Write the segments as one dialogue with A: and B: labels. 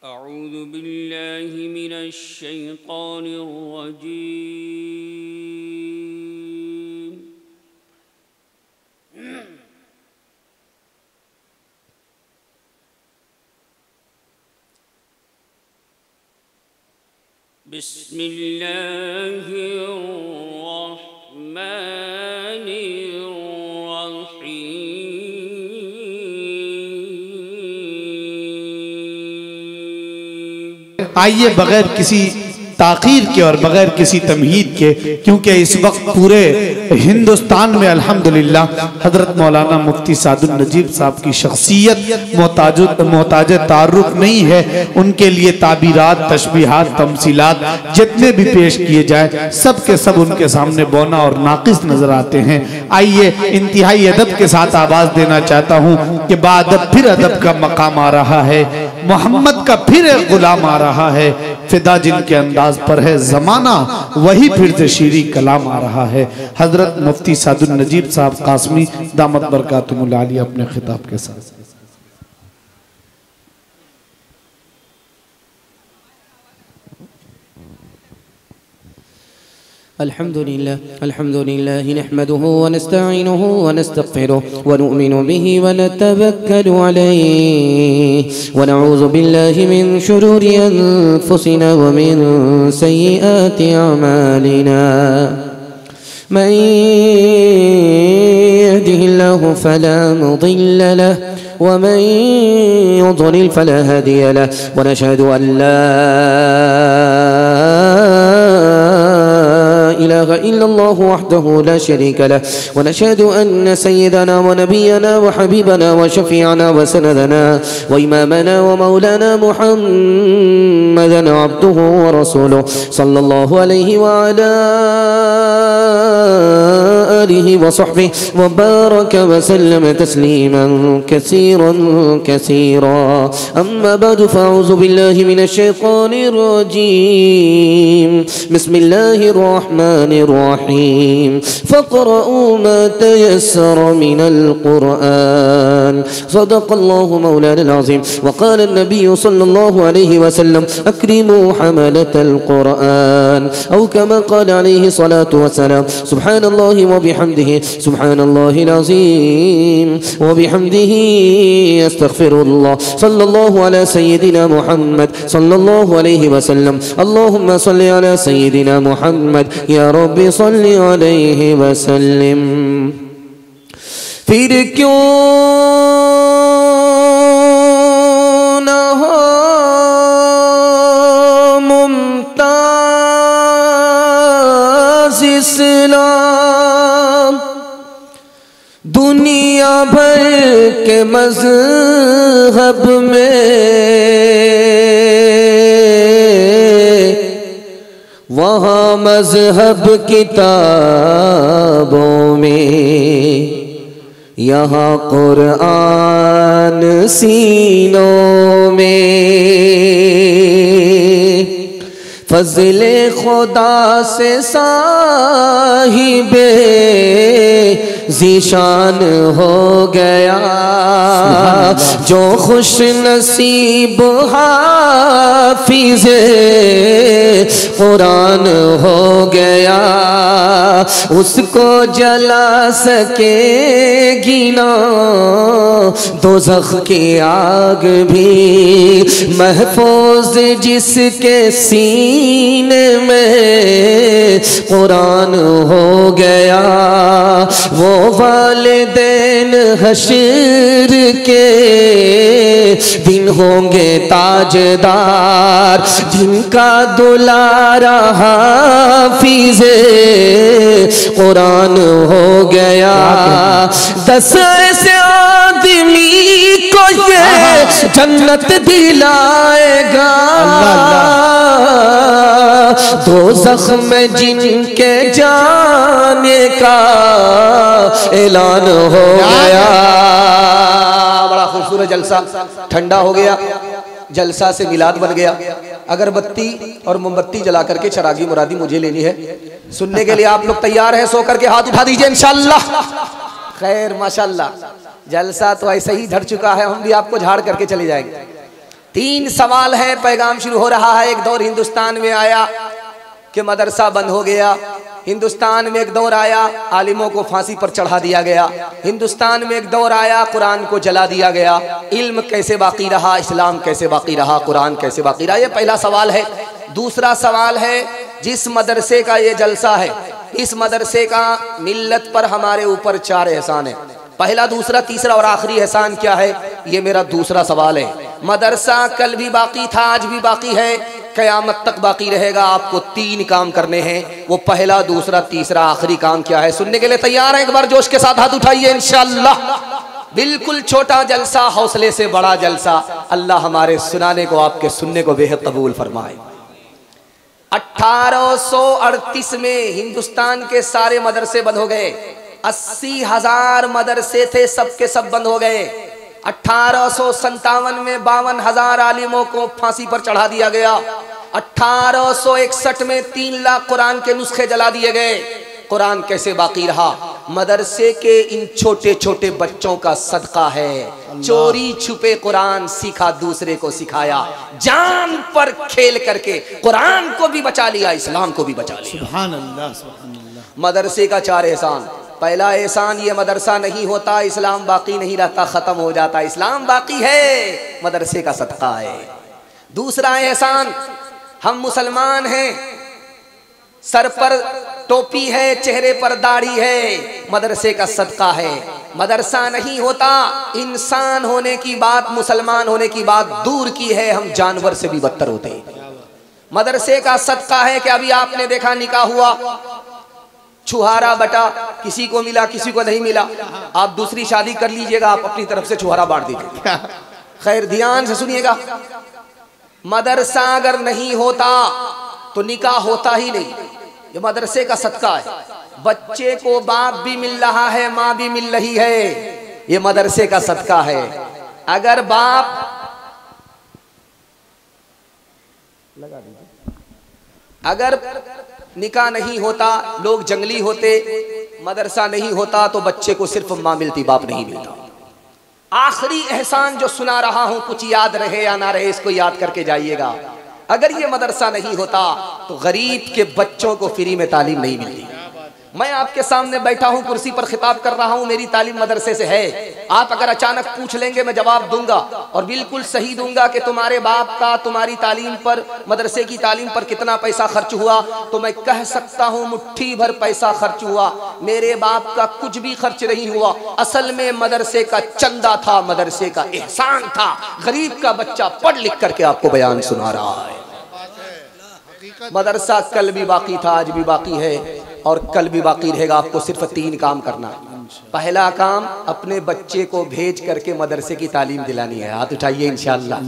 A: अऊज़ु बिल्लाहि मिनश शैतानिर रजीम। बिस्मिल्लाहिर रहमानिर रहीम।
B: आइए बगैर किसी ताख़ीर के और बगैर किसी तमहीद के, क्योंकि इस वक्त पूरे हिंदुस्तान में अल्हम्दुलिल्लाह हज़रत मौलाना मुफ्ती सादुल नजीब साहब की शख्सियत मोहताज तारुफ नहीं है। उनके लिए ताबीरात, तशबीहात, तमसीलात जितने भी पेश किए जाए सब के सब उनके सामने बौना और नाकिस नजर आते हैं। आइए इंतहाई अदब के साथ आवाज देना चाहता हूँ कि बादब फिर अदब का मकाम आ रहा है, मोहम्मद का फिर एक गुलाम आ रहा है, फिदा जिनके अंदाज पर है जमाना वही फिर से शीरी कलाम आ रहा है। हजरत मुफ्ती सादुल नजीब साहब कासमी दामत बरकातुहुल आलिया अपने खिताब के साथ।
C: अल्हम्दुलिल्लाह नहमदुहु व नस्तईनुहु व नस्तगफिरुहु व नु'मिनु बिही व नतवक्कलु अलैहि व नऊज़ु बिल्लाहि मिन शुरूरि अनफुसिना व मिन सय्यिआति अमालिना। मन यहदिहिल्लाहु फला मुदिल्ल लहु व मन युद्लिल फला हादिय लहु व नशहदु अन ला इलाह इल्लल्लाह वहदहु ला शरीका लह व नशहदु अन्न सय्यदना व नबियना व हबीबना व शफीअना व सनदना व इमामना व मौलाना मुहम्मदन अब्दुहु व रसूलुहु सल्लल्लाहु अलैहि व अला आलिहि व सहबिहि व बारक व सल्लम तस्लीमान कसीरन कसीरा। अम्मा बअदु फअऊज़ु बिल्लाहि मिनश शैतानिर रजीम। बिस्मिल्लाहिर रहमानिर रहीम। फ़क़रऊ मा तयस्सर मिनल क़ुरआन। सदक़ल्लाहु मौलाना अज़ीम। व क़ाल नबी सल्लल्लाहु अलैहि वसल्लम अक्रिमू हमलतल क़ुरआन औ कमा क़ाल अलैहि सलातु वस्सलाम। सुब्हानल्लाहि व बिहम्दिहि सुब्हानल्लाहिल अज़ीम व बिहम्दिहि अस्तग़फिरुल्लाह। सल्लल्लाहु अला सय्यिदिना मुहम्मद सल्लल्लाहु अलैहि वसल्लम। अल्लाहुम्मा सल्लि अला सय्यिदिना मुहम्मद या रब्बी सल्लि अलैहि वसल्लिम। फिर क्यों न हो मुमताज़ इस्लाम, दुनिया भर के मज़हब में वहाँ मज़हब किताबों में, यहाँ कुरान सीनों में। फज़ले खुदा से साहिबे ज़ीशान हो गया, जो खुश नसीब हाफिज़े कुरान हो गया। उसको जला सकेगी ना दोज़ख की आग भी, महफूज जिसके सीने में कुरान हो गया। वो वालिदैन हश्र के दिन होंगे ताजदार, जिनका दुलारा हाफिज़े कुरान हो गया। 10 ऐसे आदमी को ये जन्नत दिलाएगा, दोज़ख में जिनके जाने का ऐलान हो गया। बड़ा खूबसूरत जलसा ठंडा हो गया, जलसा से मिलाद बन गया। अगरबत्ती और मोमबत्ती जला करके चरागी मुरादी मुझे लेनी है। सुनने के लिए आप लोग तैयार हैं? सो करके हाथ उठा दीजिए इंशाअल्लाह। खैर माशाअल्लाह, जलसा तो ऐसे ही धर चुका है, हम भी आपको झाड़ करके चले जाएंगे। 3 सवाल है, पैगाम शुरू हो रहा है। एक दौर हिंदुस्तान में आया कि मदरसा बंद हो गया। हिंदुस्तान में एक दौर आया, आलिमों को फांसी पर चढ़ा दिया गया। हिंदुस्तान में एक दौर आया, कुरान को जला दिया गया। इल्म कैसे बाकी रहा, इस्लाम कैसे बाकी रहा, कुरान कैसे बाकी रहा? ये पहला सवाल है। दूसरा सवाल है, जिस मदरसे का ये जलसा है, इस मदरसे का मिल्लत पर हमारे ऊपर 4 एहसान है। पहला, दूसरा, तीसरा और आखिरी एहसान क्या है? ये मेरा दूसरा सवाल है। मदरसा कल भी बाकी था, आज भी बाकी है, क़यामत तक बाकी रहेगा। आपको 3 काम करने हैं। वो पहला, दूसरा, तीसरा, आखिरी काम क्या है? सुनने के लिए तैयार हैं? एक बार जोश के साथ हाथ उठाइए इंशाअल्लाह। बिल्कुल छोटा जलसा, हौसले से बड़ा जलसा। अल्लाह हमारे सुनाने को, आपके सुनने को बेहद कबूल फरमाए। 1838 में हिंदुस्तान के सारे मदरसे बंद हो गए। 80,000 मदरसे थे, सब के सब बंद हो गए। 1857 में 52,000 आलिमों को फांसी पर चढ़ा दिया गया। 1861 में 3 लाख कुरान के नुस्खे जला दिए गए। कुरान कैसे बाकी रहा? मदरसे के इन छोटे छोटे बच्चों का सदका है। चोरी छुपे कुरान सीखा, दूसरे को सिखाया, जान पर खेल करके कुरान को भी बचा लिया, इस्लाम को भी बचा लिया। सुभान अल्लाह, सुभान अल्लाह। मदरसे का 4 एहसान। पहला एहसान, ये मदरसा नहीं होता, इस्लाम बाकी नहीं रहता, खत्म हो जाता। इस्लाम बाकी है, मदरसे का सदका है। दूसरा एहसान, हम मुसलमान हैं, सर पर टोपी है, चेहरे पर दाढ़ी है, मदरसे का सदका है। मदरसा नहीं होता, इंसान होने की बात, मुसलमान होने की बात दूर की है, हम जानवर से भी बदतर होते हैं। मदरसे का सदका है कि अभी आपने देखा, निकाह हुआ, छुहारा बटा, किसी को मिला, किसी को नहीं मिला। आप दूसरी शादी कर लीजिएगा, आप अपनी तरफ से छुहारा बांट दीजिएगा। खैर, ध्यान से सुनिएगा, मदरसा अगर नहीं होता तो निकाह होता ही नहीं। ये मदरसे का सदका है। बच्चे को बाप भी मिल रहा है, माँ भी मिल रही है, ये मदरसे का सदका है। अगर बाप लगा दीजिए, अगर निकाह नहीं होता, लोग जंगली होते, मदरसा नहीं होता तो बच्चे को सिर्फ माँ मिलती, बाप नहीं मिलता। आखिरी एहसान जो सुना रहा हूं, कुछ याद रहे या ना रहे, इसको याद करके जाइएगा। अगर ये मदरसा नहीं होता तो गरीब के बच्चों को फ्री में तालीम नहीं मिलती। मैं आपके सामने बैठा हूं, कुर्सी पर खिताब कर रहा हूं, मेरी तालीम मदरसे से है। आप अगर अचानक पूछ लेंगे, मैं जवाब दूंगा और बिल्कुल सही दूंगा कि तुम्हारे बाप का तुम्हारी तालीम पर, मदरसे की तालीम पर कितना पैसा खर्च हुआ, तो मैं कह सकता हूं मुट्ठी भर पैसा खर्च हुआ। मेरे बाप का कुछ भी खर्च नहीं हुआ। असल में मदरसे का चंदा था, मदरसे का एहसान था। गरीब का बच्चा पढ़ लिख करके आपको बयान सुना रहा है। मदरसा कल भी बाकी था, आज भी बाकी है और कल भी बाकी रहेगा। आपको सिर्फ 3 काम करना है। पहला काम, अपने बच्चे को भेज करके मदरसे की तालीम दिलानी है। हाथ उठाइए इंशाअल्लाह।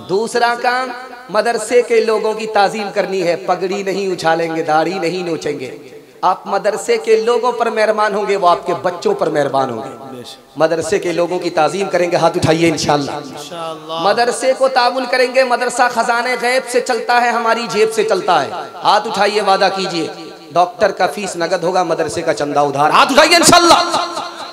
C: दूसरा काम, मदरसे के लोगों की ताजीम करनी है। पगड़ी नहीं उछालेंगे, दाढ़ी नहीं नोचेंगे। आप मदरसे के लोगों पर मेहरबान होंगे, वो आपके बच्चों पर मेहरबान होंगे। मदरसे के लोगों की ताजीम करेंगे, हाथ उठाइए इंशाअल्लाह। मदरसे को ताबुन करेंगे। मदरसा खजाने गैब से चलता है, हमारी जेब से चलता है। हाथ उठाइए, वादा कीजिए। डॉक्टर का फीस नगद होगा, मदरसे का चंदा उधार। हाथ उठाइए इंशाअल्लाह।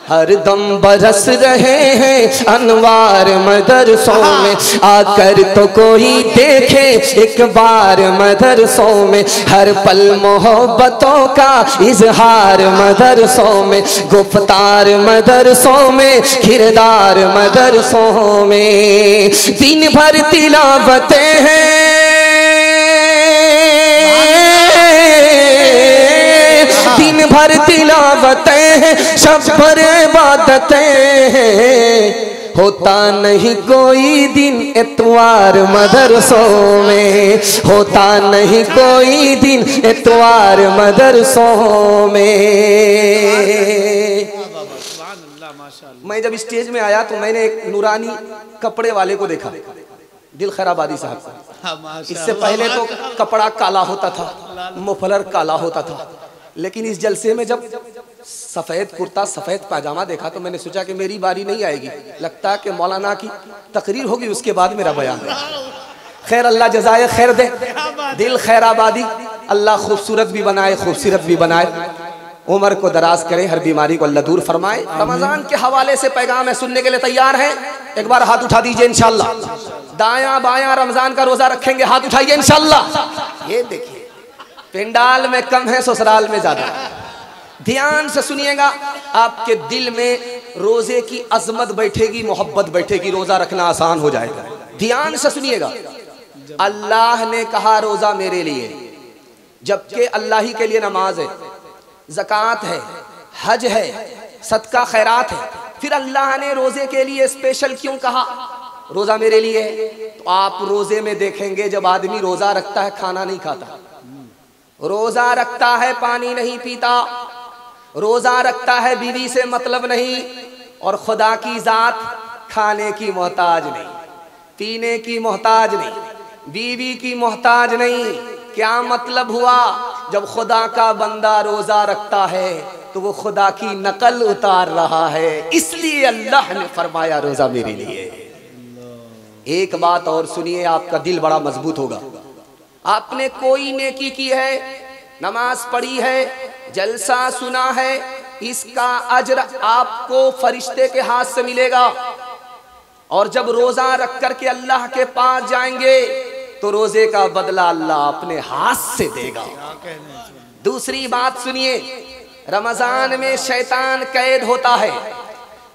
C: हर दम बरस रहे हैं अनवार मदरसों में, आकर तो कोई देखे एक बार मदरसों में। हर पल मोहब्बतों का इजहार मदरसों में, गुफ्तार मदरसों में, किरदार मदरसों में। दिन भर तिलावतें हैं, दिन भर तिलावतें हैं, शब भर इबादतें हैं। होता नहीं कोई दिन इतवार मदरसों में, होता नहीं कोई दिन इतवार मदरसों में। मैं जब स्टेज में आया तो मैंने एक नूरानी कपड़े वाले को देखा, दिल खैराबादी साहब का। इससे पहले तो कपड़ा काला होता था, मुफलर काला होता था, लेकिन इस जलसे में जब सफ़ेद कुर्ता सफ़ेद पाजामा देखा तो मैंने सोचा कि मेरी बारी नहीं आएगी। लगता कि मौलाना की तकरीर होगी, उसके बाद मेरा बयान है। खैर, अल्लाह जज़ाए खैर दे। दिल खैराबादी, अल्लाह खूबसूरत भी बनाए, खूबसूरत भी बनाए। उम्र को दराज करे, हर बीमारी को अल्लाह दूर फरमाए। रमजान के हवाले से पैगाम है, सुनने के लिए तैयार हैं? एक बार हाथ उठा दीजिए इंशाल्लाह। दायां बायां रमजान का रोजा रखेंगे, हाथ उठाइए इंशाल्लाह। ये देखिए, पिंडाल में कम है, ससुराल में ज्यादा। ध्यान से सुनिएगा, आपके दिल में रोजे की अजमत बैठेगी, मोहब्बत बैठेगी, रोजा रखना आसान हो जाएगा। ध्यान से सुनिएगा, अल्लाह ने कहा रोजा मेरे लिए, जबकि अल्लाह ही के लिए नमाज है, ज़कात है, हज है, सदका खैरात है, फिर अल्लाह ने रोजे के लिए स्पेशल क्यों कहा रोजा मेरे लिए? तो आप रोजे में देखेंगे, जब आदमी रोजा रखता है खाना नहीं खाता, रोजा रखता है पानी नहीं पीता, रोजा रखता है बीवी से मतलब नहीं, और खुदा की जात खाने की मोहताज नहीं, पीने की मोहताज नहीं, बीवी की मोहताज नहीं। क्या मतलब हुआ? जब खुदा का बंदा रोजा रखता है तो वो खुदा की नकल उतार रहा है, इसलिए अल्लाह ने फरमाया रोजा मेरे लिए। एक बात और सुनिए, आपका दिल बड़ा मजबूत होगा। आपने कोई नेकी की है, नमाज पढ़ी है, जलसा सुना है, इसका अजर आपको फरिश्ते के हाथ से मिलेगा। और जब रोजा रख कर के अल्लाह के पास जाएंगे तो रोजे का बदला अल्लाह अपने हाथ से देगा। दूसरी बात सुनिए, रमजान में शैतान कैद होता है,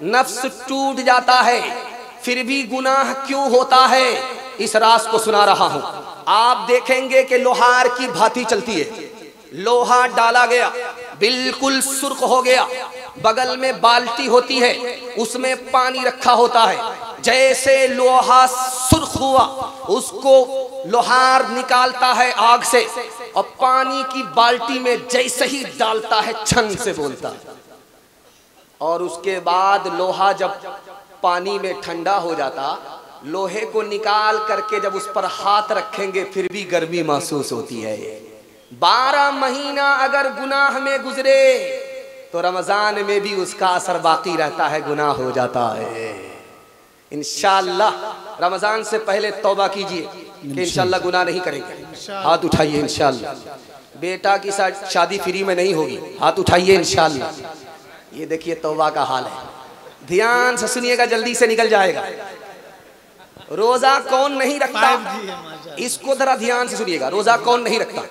C: नफ्स टूट जाता है, फिर भी गुनाह क्यों होता है? इस राज को सुना रहा हूं। आप देखेंगे कि लोहार की भांति चलती है, लोहा डाला गया, बिल्कुल सुर्ख हो गया, बगल में बाल्टी होती है, उसमें पानी रखा होता है। जैसे लोहा सुर्ख हुआ, उसको लोहार निकालता है आग से, और पानी की बाल्टी में जैसे ही डालता है छन से बोलता है। और उसके बाद लोहा जब पानी में ठंडा हो जाता, लोहे को निकाल करके जब उस पर हाथ रखेंगे फिर भी गर्मी महसूस होती है। 12 महीना अगर गुनाह में गुजरे तो रमजान में भी उसका असर बाकी रहता है, गुनाह हो जाता है। इंशाअल्लाह रमजान से पहले तौबा कीजिए कि इंशाअल्लाह गुनाह नहीं करेंगे। हाथ उठाइए इंशाअल्लाह। बेटा की शादी फ्री में नहीं होगी, हाथ उठाइए इंशाअल्लाह। ये देखिए तौबा का हाल है। ध्यान से सुनिएगा, जल्दी से निकल जाएगा। रोजा कौन नहीं रखता, इसको जरा ध्यान से सुनिएगा। रोजा कौन नहीं रखता?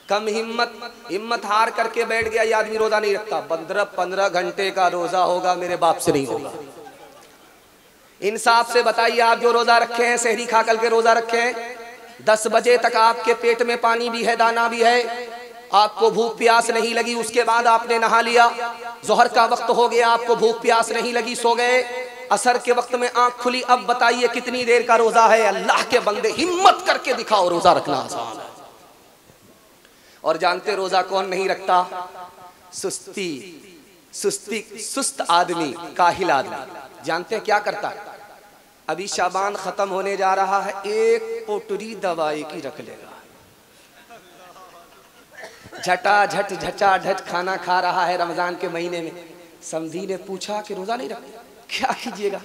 C: कम हिम्मत हार करके बैठ गया ये आदमी रोजा नहीं रखता। 15 घंटे का रोजा होगा, मेरे बाप से नहीं होगा। इंसाफ से बताइए, आप जो रोजा रखे हैं, सहरी खा करके रोजा रखे हैं, 10 बजे तक आपके पेट में पानी भी है, दाना भी है, आपको भूख प्यास नहीं लगी, उसके बाद आपने नहा लिया, जोहर का वक्त हो गया, आपको भूख प्यास नहीं लगी, सो गए, असर के वक्त में आंख खुली, अब बताइए कितनी देर का रोजा है? अल्लाह के बंदे हिम्मत करके दिखाओ, रोजा रखना आसान है। और जानते रोजा कौन नहीं रखता? सुस्त आदमी, काहिल आदमी। जानते क्या करता है? अभी शाबान खत्म होने जा रहा है, एक पोटरी दवाई की रख लेगा, झटाझट झटाझट खाना खा रहा है रमजान के महीने में। समधी ने पूछा कि रोजा नहीं रखते? क्या कीजिएगा,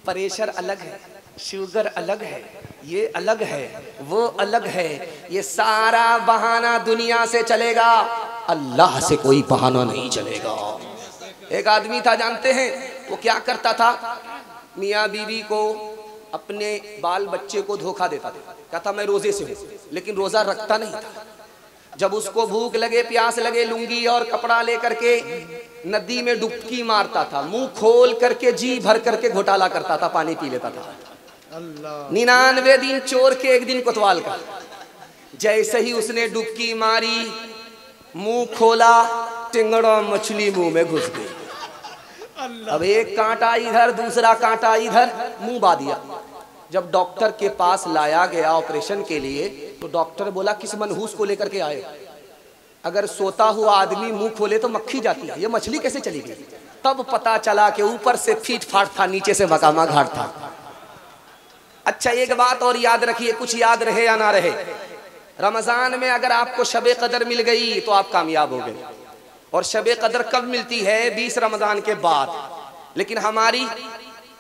C: प्रेशर अलग है, शुगर अलग है, ये अलग है, वो अलग है, ये सारा बहाना दुनिया से चलेगा, अल्लाह से कोई बहाना नहीं चलेगा। एक आदमी था, जानते हैं वो क्या करता था? मियाँ बीवी को, अपने बाल बच्चे को धोखा देता था, कहता मैं रोजे से हूँ, लेकिन रोजा रखता नहीं था। जब उसको भूख लगे, प्यास लगे, लुंगी और कपड़ा लेकर के नदी में डुबकी मारता था, मुंह खोल करके जी भर करके घोटाला करता था, पानी पी लेता था। 99 दिन चोर के 1 दिन कोतवाल का। जैसे ही उसने डुबकी मारी, मुंह खोला, टिंगड़ा मछली मुंह में घुस गई। अब एक कांटा इधर, दूसरा कांटा इधर, मुंह बा दिया। जब डॉक्टर के पास लाया गया ऑपरेशन के लिए, तो डॉक्टर बोला किस मनहूस को लेकर के आए? अगर सोता हुआ आदमी मुंह खोले तो मक्खी जाती है, ये मछली कैसे चली गई? तब पता चला कि ऊपर से फीट फाट था, नीचे से मकामा घाट था। अच्छा, एक बात और याद रखिए, कुछ याद रहे या ना रहे, रमजान में अगर आपको शबे कदर मिल गई तो आप कामयाब हो गए। और शबे कदर कब मिलती है? 20 रमजान के बाद। लेकिन हमारी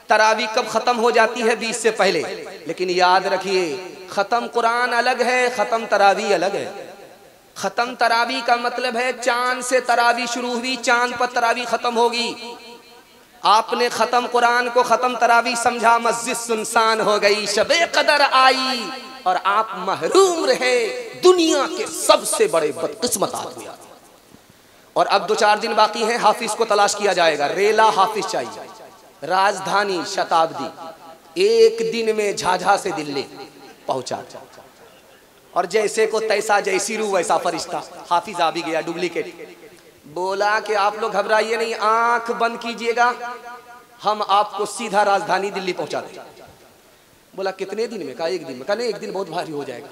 C: तरावी कब खत्म हो जाती है? 20 से पहले। लेकिन याद रखिए, खत्म कुरान अलग है, खत्म तरावी अलग है। खत्म तरावी का मतलब है चांद से तरावी शुरू हुई, चांद पर तरावी खत्म होगी। आपने खत्म कुरान को खत्म तरावी समझा, मस्जिद सुनसान हो गई, शबे कदर आई और आप महरूम रहे दुनिया के सबसे बड़े बदकिस्मत आदमी। और अब 2-4 दिन बाकी हैं, हाफिज को तलाश किया जाएगा। रेला हाफिज चाहिए, राजधानी शताब्दी, एक दिन में झाझा से दिल्ली पहुंचा। और जैसे को तैसा, जैसी रूह वैसा फरिश्ता, हाफिज आ भी गया डुप्लीकेट। बोला कि आप लोग घबराइए नहीं, आंख बंद कीजिएगा, हम आपको सीधा राजधानी दिल्ली पहुंचा दें। बोला कितने दिन में? कहा 1 दिन में। कहा नहीं, 1 दिन बहुत भारी हो जाएगा,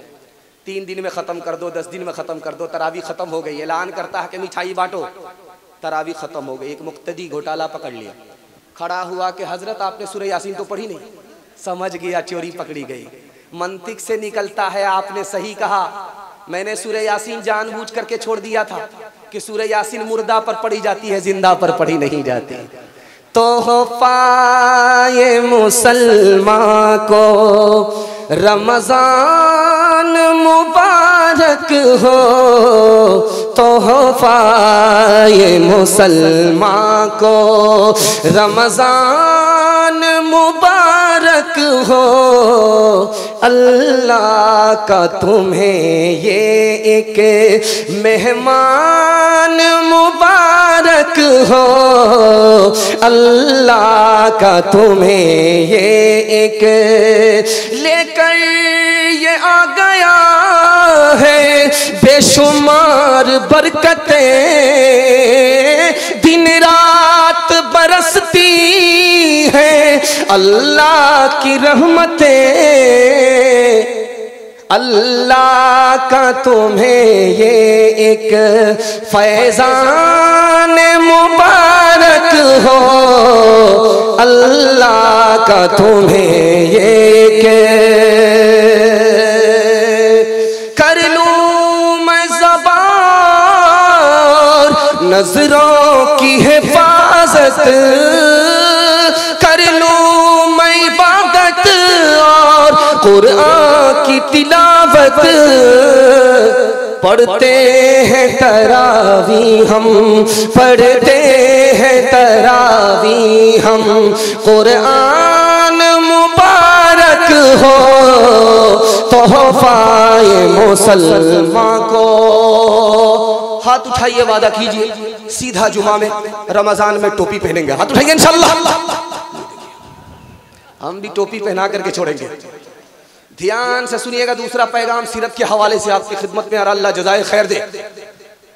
C: 3 दिन में ख़त्म कर दो, 10 दिन में ख़त्म कर दो। तरावी ख़त्म हो गई, ऐलान करता है कि मिठाई बांटो, तरावी ख़त्म हो गई। एक मुक्तदी घोटाला पकड़ लिया, खड़ा हुआ कि हज़रत आपने सूरह यासीन तो पढ़ी नहीं। समझ गया चोरी पकड़ी गई। मंतिक से निकलता है आपने सही कहा, मैंने सूरह यासीन जानबूझ करके छोड़ दिया था कि सूरह यासीन मुर्दा पर पढ़ी जाती है, जिंदा पर पढ़ी नहीं जाती। तोहफ़ाए मुसलमान को रमज़ान मुबारक हो, तोहफ़ाए मुसलमान को रमज़ान मुबारक हो। अल्लाह का तुम्हें ये एक मेहमान मुबारक हो, अल्लाह का तुम्हें ये एक लेकर ये आ गया है बेशुमार बरकतें, दिन रात बरसती है अल्लाह की रहमतें। अल्लाह का तुम्हें ये एक फैज़ान मुबारक हो, अल्लाह का तुम्हें ये एक कर लूं मैं ज़बान नजरों की हिफाजत, कर लूं मैं इबादत और कुरान की तिलावत। पढ़ते हैं तरावी हम, पढ़ते हैं तरावी हम, कुरान मुबारक हो तोहफ़ाए मुसलमान को। हाथ उठाइए, वादा कीजिए सीधा जुमा में रमजान में टोपी पहनेंगे। हाथ उठाइए इंशाअल्लाह। हम भी टोपी पहना करके छोड़ेंगे। ध्यान से सुनिएगा, दूसरा पैगाम सीरत के हवाले से आपकी खिदमत में, और अल्लाह जज़ाए खैर दे।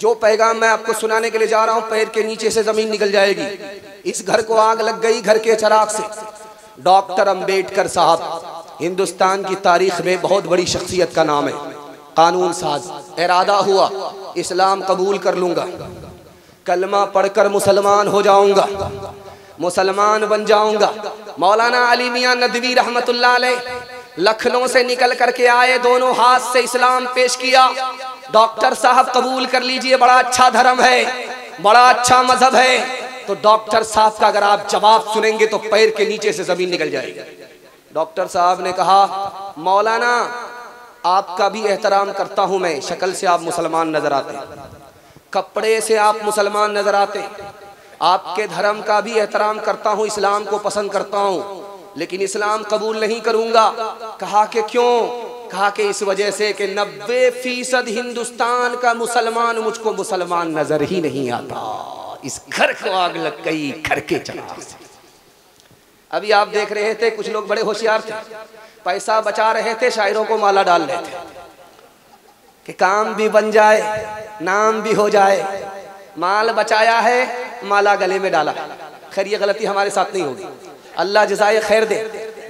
C: जो पैगाम मैं आपको सुनाने के लिए जा रहा हूँ, पैर के नीचे से जमीन निकल जाएगी। इस घर को आग लग गई, घर के चिराग से। डॉक्टर अंबेडकर साहब हिंदुस्तान की तारीख में बहुत बड़ी शख्सियत का नाम है, कानून साज। इरादा हुआ इस्लाम कबूल कर लूंगा, कलमा पढ़कर मुसलमान हो जाऊंगा, मुसलमान बन जाऊंगा। मौलाना अली मियां नदवी रहमतुल्लाह अलैह लखनऊ से निकल करके आए, दोनों हाथ से इस्लाम पेश किया। डॉक्टर साहब कबूल कर लीजिए, बड़ा अच्छा धर्म है, बड़ा अच्छा मजहब है। तो डॉक्टर साहब का अगर आप जवाब सुनेंगे तो पैर के नीचे से जमीन निकल जाएगी। डॉक्टर साहब ने कहा, मौलाना आपका भी एहतराम करता हूं मैं, शक्ल से आप मुसलमान नजर आते, कपड़े से आप मुसलमान नजर आते, आपके धर्म का भी एहतराम करता हूं, इस्लाम को पसंद करता हूं, लेकिन इस्लाम कबूल नहीं करूंगा। कहा कि क्यों? कहा कि इस वजह से कि 90% हिंदुस्तान का मुसलमान मुझको मुसलमान नजर ही नहीं आता। इस घर को आग लग गई, घर के चिराग से। अभी आप देख रहे थे कुछ लोग बड़े होशियार थे, पैसा बचा रहे थे, शायरों को माला डाल रहे थे कि काम भी बन जाए, नाम भी हो जाए। माल बचाया है, माला गले में डाला। खैर ये गलती हमारे साथ नहीं होगी, अल्लाह जज़ाए खैर दे।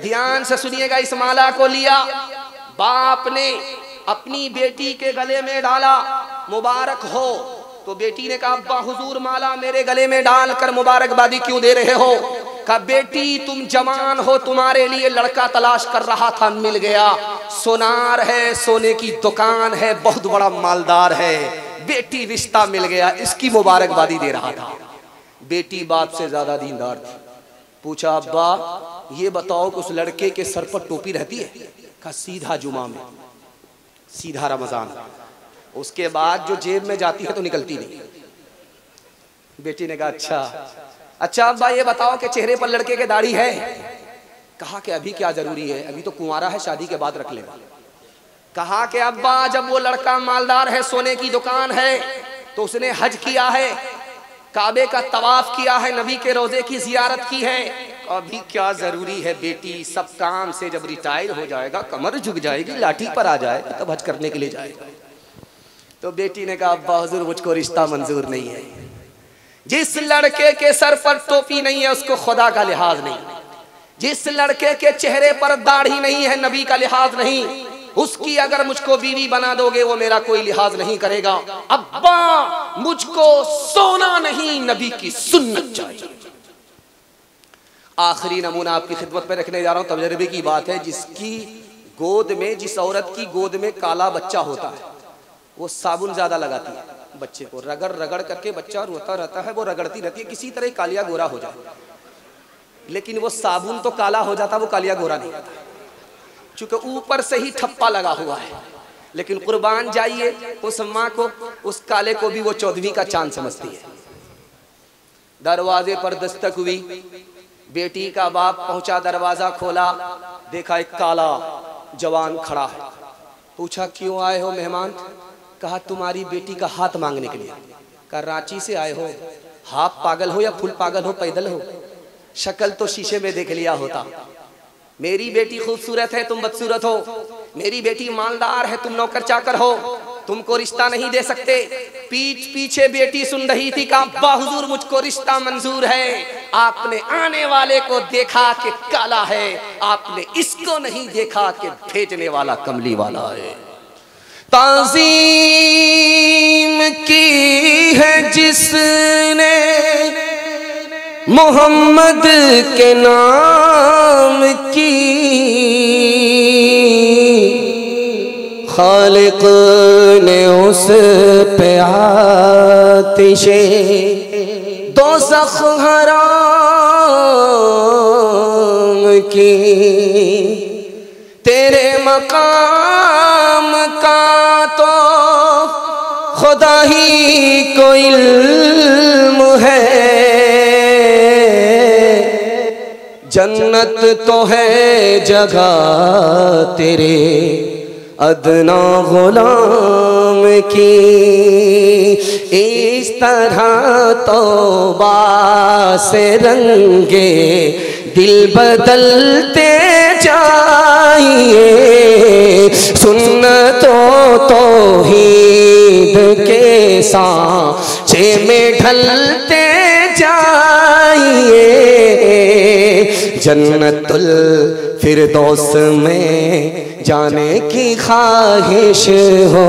C: ध्यान से सुनिएगा, इस माला को लिया, बाप ने अपनी बेटी के गले में डाला, मुबारक हो। तो बेटी ने कहा, अब्बा हुजूर माला मेरे गले में डालकर मुबारकबादी क्यों दे रहे हो? कहा, बेटी तुम जवान हो, तुम्हारे लिए लड़का तलाश कर रहा था, मिल गया। सोनार है, सोने की दुकान है, बहुत बड़ा मालदार है, बेटी रिश्ता मिल गया, इसकी मुबारकबादी दे रहा था। बेटी बाप से ज्यादा दीनदार थी। पूछा, अब्बा ये बताओ कि उस लड़के के सर पर टोपी रहती है? कहा, सीधा जुमा में, सीधा रमजान। उसके बाद जो जेब में जाती है तो निकलती नहीं। बेटी ने कहा अच्छा अब्बा ये बताओ कि चेहरे पर लड़के के दाढ़ी है? कहा कि अभी क्या जरूरी है, अभी तो कुंवारा है, शादी के बाद रख लेगा। कहा कि अब्बा जब वो लड़का मालदार है, सोने की दुकान है, तो उसने हज किया है, काबे का तवाफ किया है, नबी के रोजे की जियारत की है, अभी क्या जरूरी है बेटी, सब काम से जब रिटायर हो जाएगा, कमर झुक जाएगी, लाठी पर आ जाए तब हज करने के लिए जाएगा। तो बेटी ने कहा अब्बा हुजूर मुझको रिश्ता मंजूर नहीं है। जिस लड़के के सर पर टोपी नहीं है उसको खुदा का लिहाज नहीं, जिस लड़के के चेहरे पर दाढ़ी नहीं है नबी का लिहाज नहीं, उसकी अगर मुझको बीवी बना दोगे वो मेरा कोई लिहाज नहीं करेगा। अब्बा मुझको सोना नहीं, नबी की सुन्नत चाहिए। आखिरी नमूना आपकी खिदमत में रखने जा रहा हूं, तजर्बे की बात है। जिसकी गोद में, जिस औरत की गोद में काला बच्चा होता है, वो साबुन ज्यादा लगाती है बच्चे को, रगड़ रगड़ करके बच्चा रोता रहता है, वो रगड़ती रहती है, किसी तरह कालिया गोरा हो जाए, लेकिन वो साबुन तो काला हो जाता, वो कालिया गोरा नहीं होता, चूंकि ऊपर से ही ठप्पा लगा हुआ है। लेकिन कुर्बान जाइए उस माँ को, उस काले को भी वो 14वीं का चांद समझती है। दरवाजे पर दस्तक हुई, बेटी का बाप पहुंचा, दरवाजा खोला, देखा एक काला जवान खड़ा है। पूछा क्यों आए हो मेहमान? कहा तुम्हारी बेटी का हाथ मांगने के लिए। कहा रांची से आए हो? हाफ पागल हो या फुल पागल हो, पैदल हो? शक्ल तो शीशे में देख लिया होता। मेरी बेटी खूबसूरत है, तुम बदसूरत हो। मेरी बेटी मालदार है, तुम नौकर चाकर हो, तुमको रिश्ता नहीं दे सकते। पीठ पीछे बेटी सुन रही थी, कहा अब्बा हुजूर मुझको रिश्ता मंजूर है। आपने आने वाले को देखा कि काला है, आपने इसको नहीं देखा कि भेजने वाला कमली वाला है। ताज़ीम की है जिसने मोहम्मद के नाम की, खालिक ने उस पे आतिशे दोज़ख हराम की। तेरे मकाम का तो खुदा ही को इल्म है, जन्नत तो है जगह तेरे अदना गुलाम की। इस तरह तौबा से रंगे दिल बदलते जाइए, सुन्नतों तौहीद के सांचे में ढलते जाइए। जन्नतुल फिरदौस में जाने की ख्वाहिश हो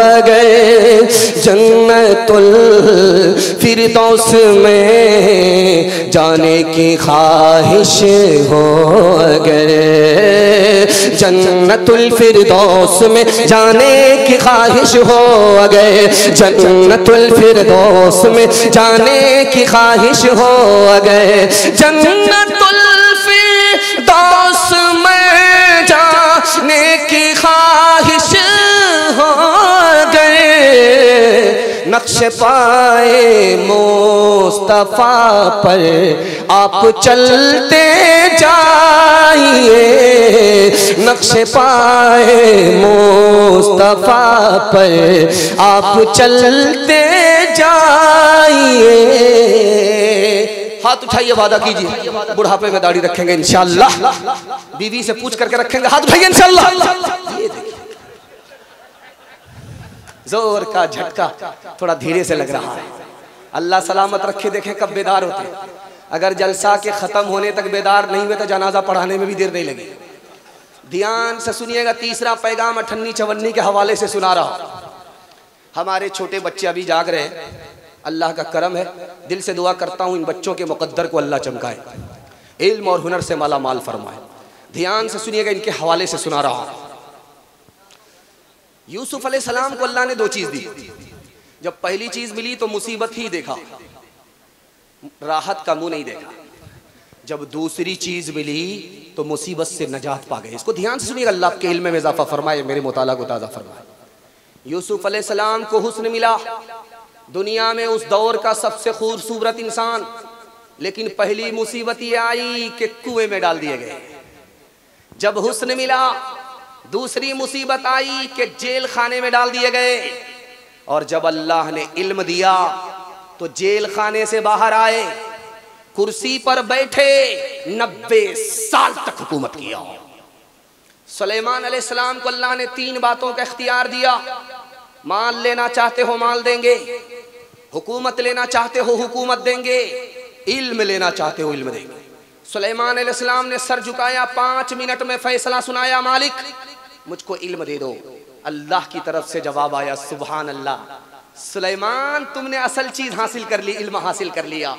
C: अगर, जन्नतुल फिरदौस में जाने की ख्वाहिश हो अगर, जन्नतुल फिरदौस में जाने की ख्वाहिश हो अगर, जन्नतुल फिरदौस में जाने की ख्वाहिश हो अगर, जन्नतुल फिरदौस में जाने की ख्वाहिश हो गए। नक्श पाए मुस्तफा पर आप चलते जाइए, नक्श पाए मुस्तफा पर आप चलते जाइए। हाथ उठाइए, वादा कीजिए बुढ़ापे में दाढ़ी रखेंगे इंशाअल्लाह, बीवी से पूछ करके रखेंगे, हाथ उठाइए इंशाअल्लाह। ये देखिए जोर का झटका थोड़ा धीरे से लग रहा है। अल्लाह सलामत रखे, देखें कब बेदार होते। अगर जलसा के खत्म होने तक बेदार नहीं हुए तो जनाजा पढ़ाने में भी देर नहीं लगी। ध्यान से सुनिएगा, तीसरा पैगाम 58 54 के हवाले से सुना रहा। हमारे छोटे बच्चे अभी जाग रहे हैं, अल्लाह का करम है, दिल से दुआ करता हूँ इन बच्चों के मुकद्दर को अल्लाह चमकाए, इल्म और हुनर से माला माल फरमाए। ध्यान से सुनिएगा, इनके हवाले से सुना रहा हूँ। यूसुफ अलैहिस्सलाम को अल्लाह ने 2 चीज दी। जब पहली चीज मिली तो मुसीबत ही देखा, राहत का मुंह नहीं देखा। जब दूसरी चीज मिली तो मुसीबत से नजात पा गए। इसको ध्यान से सुनिएगा, अल्लाह के इल्म में इजाफा फरमाए, मेरे मुताला को ताज़ा फरमाए। यूसुफ अलैहिस्सलाम को हुस्न मिला, दुनिया में उस दौर का सबसे खूबसूरत इंसान, लेकिन पहली मुसीबत ये आई कि कुएं में डाल दिए गए। जब हुस्न मिला, दूसरी मुसीबत आई कि जेल खाने में डाल दिए गए। और जब अल्लाह ने इल्म दिया तो जेल खाने से बाहर आए, कुर्सी पर बैठे, 90 साल तक हुकूमत किया। सुलेमान अलैहिस्सलाम को अल्लाह ने 3 बातों का इख्तियार दिया। माल लेना चाहते हो माल देंगे, हुकूमत लेना चाहते हो हुकूमत देंगे, इल्म लेना चाहते हो इल्म देंगे। सुलेमान अलैहिस्सलाम ने सर झुकाया, 5 मिनट में फैसला सुनाया, मालिक मुझको इल्म दे दो। अल्लाह की तरफ से जवाब आया, सुभान अल्लाह, सुलेमान तुमने असल चीज हासिल कर ली, इल्म हासिल कर लिया।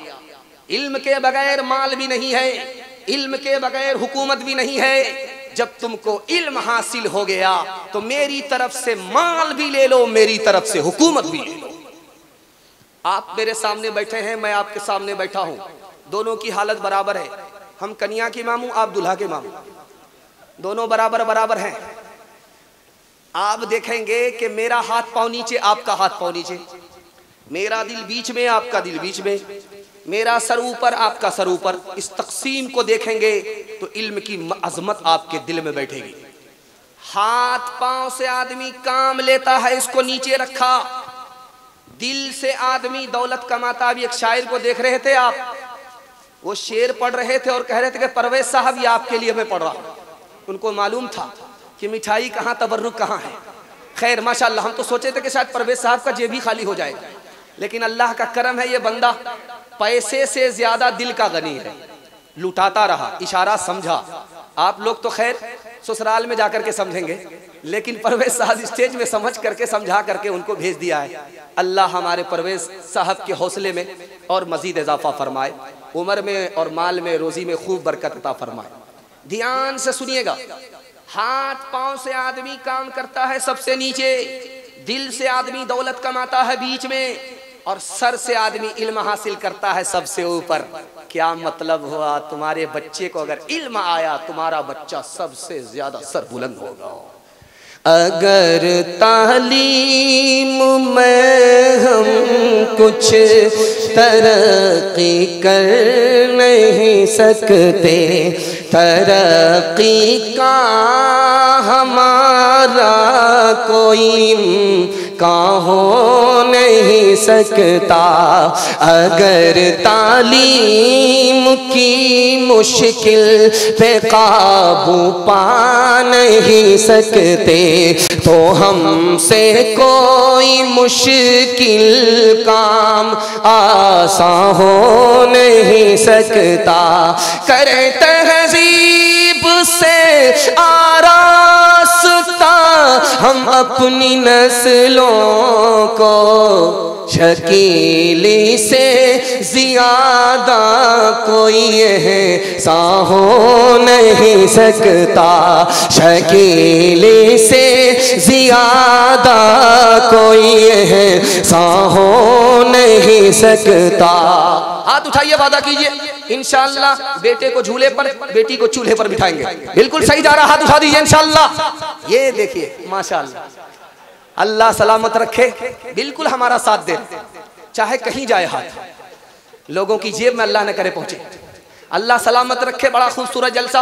C: इल्म के बगैर माल भी नहीं है, इल्म के बगैर हुकूमत भी नहीं है। जब तुमको इल्म हासिल हो गया तो मेरी तरफ से माल भी ले लो, मेरी तरफ से हुकूमत भी ले लो। आप मेरे सामने बैठे हैं, मैं आपके सामने बैठा हूं, दोनों की हालत बराबर है। हम कन्या के मामू, आप दुल्हा के मामू, दोनों बराबर बराबर हैं। आप देखेंगे कि मेरा हाथ पांव नीचे, आपका हाथ पांव नीचे, मेरा दिल बीच में, आपका दिल बीच में, मेरा सर ऊपर, आपका सर ऊपर। इस तकसीम को देखेंगे तो इल्म की अजमत आपके दिल में बैठेगी। हाथ पांव से आदमी काम लेता है, इसको नीचे रखा। दिल से आदमी दौलत कमाता। अभी एक शायर को देख रहे थे आप, वो शेर पढ़ रहे थे और कह रहे थे कि परवेज साहब ये आपके लिए मैं पढ़ रहा हूं। उनको मालूम था कि मिठाई कहाँ, तबर्रुक कहाँ है। खैर माशाअल्लाह, हम तो सोचे थे कि शायद परवेज साहब का जेब ही खाली हो जाएगा, लेकिन अल्लाह का करम है, ये बंदा पैसे से ज्यादा दिल का गनी है। लुटाता रहा, इशारा समझा। आप लोग तो खैर ससुराल में जाकर के समझेंगे, लेकिन परवेज साहब स्टेज में समझ करके समझा करके उनको भेज दिया है। अल्लाह हमारे परवेज साहब के हौसले में और मजीद इजाफा फरमाए, उम्र में और माल में, रोजी में खूब बरकत अता फरमाए। ध्यान से सुनिएगा, हाथ पांव से आदमी काम करता है सबसे नीचे, दिल से आदमी दौलत कमाता है बीच में, और सर से आदमी इल्म हासिल करता है सबसे ऊपर। क्या मतलब हुआ? तुम्हारे बच्चे को अगर इल्म आया, तुम्हारा बच्चा सबसे ज्यादा सर बुलंद होगा।
D: अगर तालीम में हम कुछ तरक्की कर नहीं सकते, तरक्की का हमारा कोई का हो नहीं सकता। अगर तालीम की मुश्किल पे काबू पा नहीं सकते, तो हमसे कोई मुश्किल काम आसान हो नहीं सकता। करे तहजीब से आरास्ता हम अपनी नस्लों को, शकीली से ज्यादा कोई एहसान हो नहीं सकता। शकीली से ज्यादा कोई एहसान हो नहीं सकता।
C: हाथ उठाइए, वादा कीजिए इंशाअल्लाह बेटे को झूले पर, बेटी को चूल्हे पर बिठाएंगे। बिल्कुल सही जा रहा, हाथ उठा दीजिए इंशाअल्लाह। ये देखिए माशाअल्लाह, अल्लाह सलामत रखे, बिल्कुल हमारा साथ दे, चाहे कहीं जाए हाथ, लोगों की जेब में अल्लाह न करे पहुंचे। अल्लाह सलामत रखे। बड़ा खूबसूरत जलसा।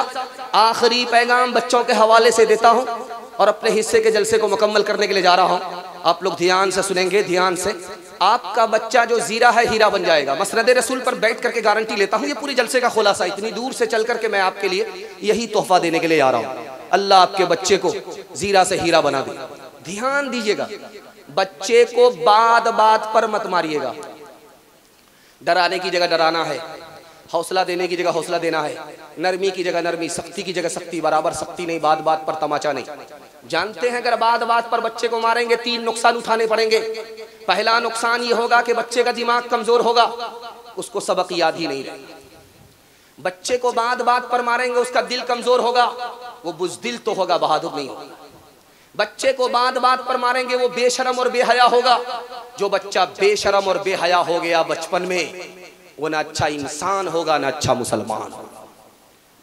C: आखिरी पैगाम बच्चों के हवाले से देता हूं और अपने हिस्से के जलसे को मुकम्मल करने के लिए जा रहा हूं। आप लोग ध्यान से सुनेंगे, ध्यान से। आपका बच्चा जो जीरा है हीरा बन जाएगा। मसनद रसूल पर बैठ करके गारंटी लेता हूं, ये पूरी जलसे का खुलासा। इतनी दूर से चल करके मैं आपके लिए यही तोहफा देने के लिए आ रहा हूं। अल्लाह आपके बच्चे को जीरा से हीरा बना दे। ध्यान दीजिएगा, बच्चे को बात बात पर मत मारिएगा। डराने की जगह डराना है, हौसला देने की जगह हौसला देना है, नरमी की जगह नरमी, सख्ती की जगह सख्ती, बराबर सख्ती नहीं, बात बात पर तमाचा नहीं। जानते हैं अगर बात बात पर बच्चे को मारेंगे 3 नुकसान उठाने पड़ेंगे। पहला नुकसान ये होगा कि बच्चे का दिमाग कमजोर होगा, उसको सबक याद ही नहीं रहेगा। बच्चे को बात बात पर मारेंगे, उसका दिल कमजोर होगा, वो बुज़दिल तो होगा, बहादुर नहीं होगा। बच्चे को बात बात पर मारेंगे, वो बेशरम और बेहया होगा। जो बच्चा बेशरम और बेहया हो गया बचपन में, वो ना अच्छा इंसान होगा ना अच्छा मुसलमान होगा।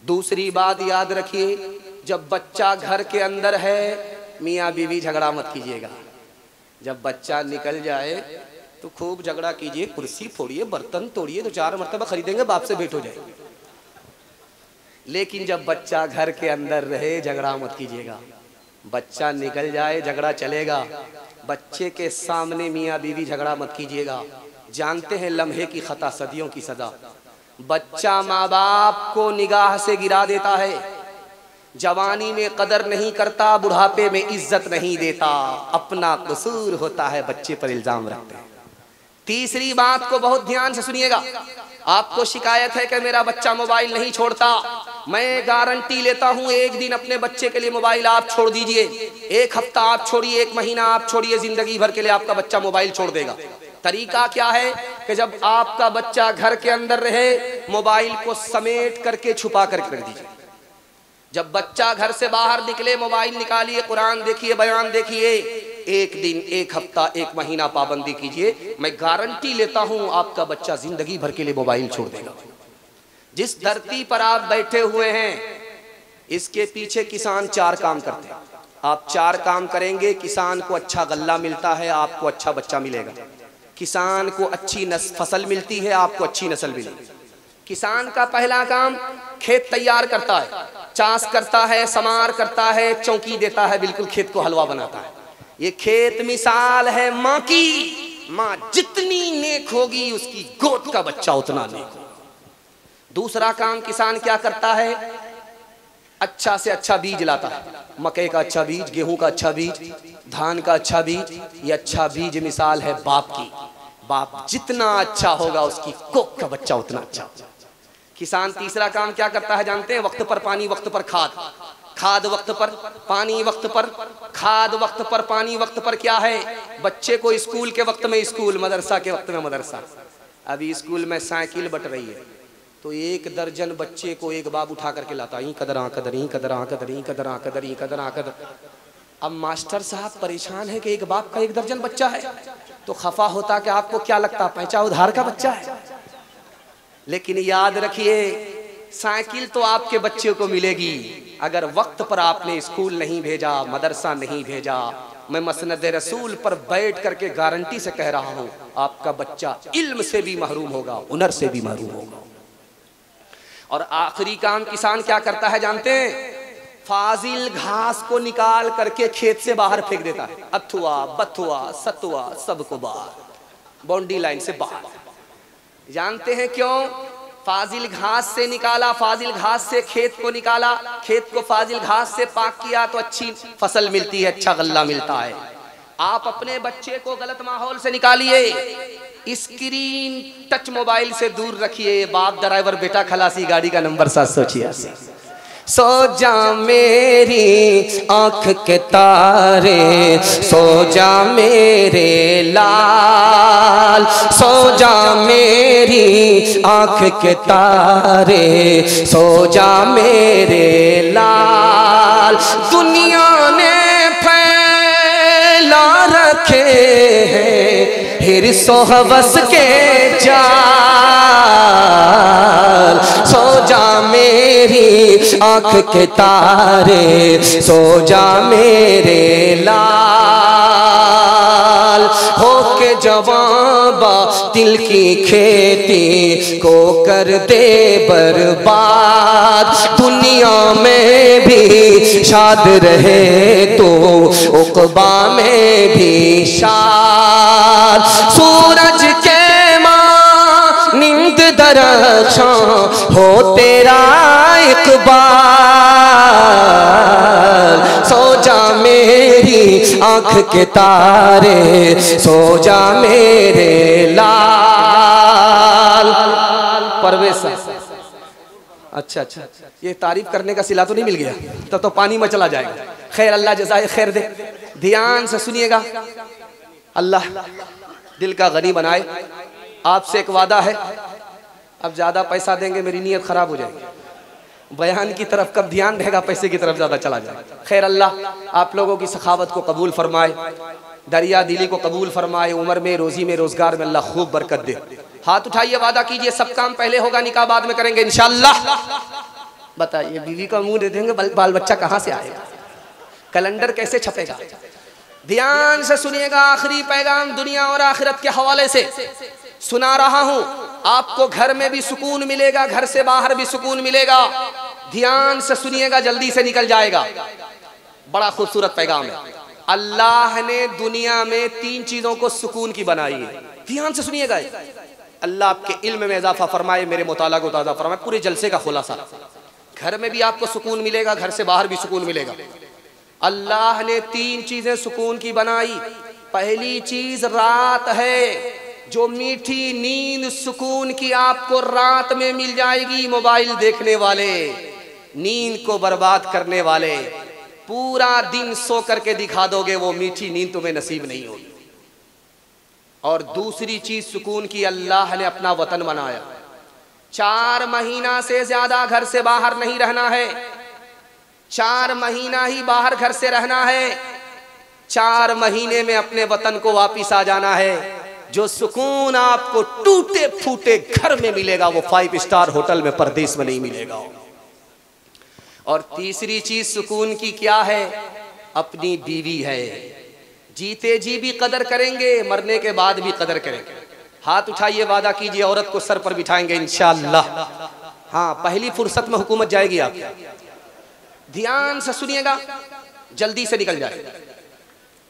C: दूसरी बात याद रखिए, जब बच्चा घर के अंदर है, मियाँ बीवी झगड़ा मत कीजिएगा। जब बच्चा निकल जाए तो खूब झगड़ा कीजिए, कुर्सी फोड़िए, बर्तन तोड़िए, तो 4 मरतबा खरीदेंगे, बाप से भेंट हो जाए। लेकिन जब बच्चा घर के अंदर रहे झगड़ा मत कीजिएगा। बच्चा निकल जाए झगड़ा चलेगा। बच्चे के सामने मियाँ बीवी झगड़ा मत कीजिएगा। जानते हैं लम्हे की खता सदियों की सजा। बच्चा माँ बाप को निगाह से गिरा देता है, जवानी में कदर नहीं करता, बुढ़ापे में इज्जत नहीं देता, अपना कसूर होता है, बच्चे पर इल्जाम रखते हैं। तीसरी बात को बहुत ध्यान से सुनिएगा। आपको शिकायत है कि मेरा बच्चा मोबाइल नहीं छोड़ता, मैं गारंटी लेता हूं एक दिन अपने बच्चे के लिए मोबाइल आप छोड़ दीजिए, 1 हफ्ता आप छोड़िए, 1 महीना आप छोड़िए, जिंदगी भर के लिए आपका बच्चा मोबाइल छोड़ देगा। तरीका क्या है कि जब आपका बच्चा घर के अंदर रहे, मोबाइल को समेट करके छुपा कर रख दीजिए। जब बच्चा घर से बाहर निकले, मोबाइल निकालिए, कुरान देखिए, बयान देखिए। 1 दिन, 1 हफ्ता, 1 महीना पाबंदी कीजिए, मैं गारंटी लेता हूं आपका बच्चा जिंदगी भर के लिए मोबाइल छोड़ देगा। जिस धरती पर आप बैठे हुए हैं, इसके पीछे किसान 4 काम करते हैं। आप 4 काम करेंगे, किसान को अच्छा गल्ला मिलता है, आपको अच्छा बच्चा मिलेगा। किसान को अच्छी फसल मिलती है, आपको अच्छी नस्ल मिलेगी। किसान का पहला काम खेत तैयार करता है, चास करता है, समार करता है, चौकी देता है, बिल्कुल खेत को हलवा बनाता है। ये खेत मिसाल है माँ की। माँ जितनी नेक होगी उसकी गोद का बच्चा उतना नेक होगा। दूसरा काम किसान क्या करता है, अच्छा से अच्छा बीज लाता है। मकई का अच्छा बीज, गेहूं का अच्छा बीज, धान का अच्छा बीज। ये अच्छा बीज मिसाल है बाप की। बाप जितना अच्छा होगा उसकी कोख का बच्चा उतना अच्छा। किसान तीसरा काम क्या करता है जानते हैं? वक्त पर पानी, वक्त पर खाद। खाद वक्त पर, पानी वक्त पर, खाद वक्त पर, पानी वक्त पर। क्या है, बच्चे को स्कूल के वक्त में स्कूल, मदरसा के वक्त में मदरसा। अभी स्कूल में साइकिल बट रही है तो 1 दर्जन बच्चे को एक बाप उठा करके लाता, ही कदर आ कदर, ही कदर आ कदर, ही कदर आ कदर, ही कदर आ कदर। अब मास्टर साहब परेशान है कि एक बाप का 1 दर्जन बच्चा है, तो खफा होता कि आपको क्या लगता, पैसा उधार का बच्चा है। लेकिन याद रखिए, साइकिल तो आपके बच्चे को मिलेगी अगर वक्त पर आपने स्कूल नहीं भेजा, मदरसा नहीं भेजा। मैं मसनद रसूल पर बैठ करके गारंटी से कह रहा हूं, आपका बच्चा इल्म से भी महरूम होगा, हुनर से भी महरूम होगा। और आखिरी काम किसान क्या करता है जानते हैं? फाजिल घास को निकाल करके खेत से बाहर फेंक देता है। अथुआ, बथुआ, सतुआ सबको बाहर, बाउंड्री लाइन से बाहर। जानते हैं क्यों? फाजिल घास से निकाला, फाजिल घास से खेत को निकाला, खेत को फाजिल घास से पाक किया तो अच्छी फसल मिलती है, अच्छा गल्ला मिलता है। आप अपने बच्चे को गलत माहौल से निकालिए, स्क्रीन टच मोबाइल से दूर रखिए। बाप ड्राइवर, बेटा खलासी, गाड़ी का नंबर 786।
D: सो जा मेरी आँख के तारे, सो जा मेरे लाल, सो जा मेरी आँख के तारे, सो जा मेरे लाल। दुनिया ने फैला रखे हैं हिर्स व हवस के जाल, सो जा मेरी आँख के तारे, सो जा मेरे लाल। हो के जवाबा दिल की खेती को कर दे बर्बाद, दुनिया में भी शाद रहे तो उक़बा में भी शाद। सूरज के मानिंद दरख्शां हो तेरा इक़बाल, सो जा मेरी आँख के तारे, सो जा मेरे लाल। परवेश, अच्छा अच्छा, ये तारीफ करने का सिला तो नहीं मिल गया, तब तो पानी में चला जाएगा। खैर, अल्लाह जज़ाए खैर दे। ध्यान से सुनिएगा, अल्लाह दिल का गनी बनाए। आपसे एक वादा है, अब ज़्यादा पैसा देंगे मेरी नीयत ख़राब हो जाएगी। बयान की तरफ कब ध्यान रहेगा, पैसे की तरफ ज़्यादा चला जाए। खैर, अल्लाह आप लोगों की सखावत को कबूल फरमाए, दरिया दिली को कबूल फरमाए, उम्र में, रोज़ी में, रोज़गार में अल्लाह खूब बरकत दे। हाथ उठाइए, वादा कीजिए, सब काम पहले होगा, निकाह बाद में करेंगे इंशाअल्लाह। बताइए, बीवी का मुंह दे देंगे, बाल बच्चा कहाँ से आएगा? कैलेंडर कैसे छपेगा? ध्यान से सुनिएगा, आखिरी पैगाम दुनिया और आखिरत के हवाले से सुना रहा हूं। आपको घर में भी सुकून मिलेगा, घर से बाहर भी सुकून मिलेगा। ध्यान से सुनिएगा, जल्दी से निकल जाएगा। बड़ा खूबसूरत पैगाम है। अल्लाह ने दुनिया में 3 चीजों को सुकून की बनाई है। ध्यान से सुनिएगा, अल्लाह आपके इल्म में इजाफा फरमाए, मेरे मुताला को ताज़ा फरमाए। पूरे जलसे का खुलासा, घर में भी आपको सुकून मिलेगा, घर से बाहर भी सुकून मिलेगा। अल्लाह ने 3 चीजें सुकून की बनाई। पहली चीज रात है, जो मीठी नींद सुकून की आपको रात में मिल जाएगी। मोबाइल देखने वाले, नींद को बर्बाद करने वाले, पूरा दिन सो करके दिखा दोगे, वो मीठी नींद तुम्हें नसीब नहीं होगी। और दूसरी चीज सुकून की, अल्लाह ने अपना वतन बनाया। 4 महीना से ज्यादा घर से बाहर नहीं रहना है। 4 महीना ही बाहर घर से रहना है। 4 महीने में अपने वतन को वापिस आ जाना है। जो सुकून आपको टूटे फूटे घर में मिलेगा, वो 5 स्टार होटल में परदेश में नहीं मिलेगा। और तीसरी चीज सुकून की क्या है? अपनी बीवी है। जीते जी भी कदर करेंगे, मरने के बाद भी कदर करेंगे। हाथ उठाइए, वादा कीजिए, औरत को सर पर बिठाएंगे इंशाअल्लाह। हाँ, पहली फुर्सत में हुकूमत जाएगी आप। ध्यान से सुनिएगा, जल्दी से निकल जाए।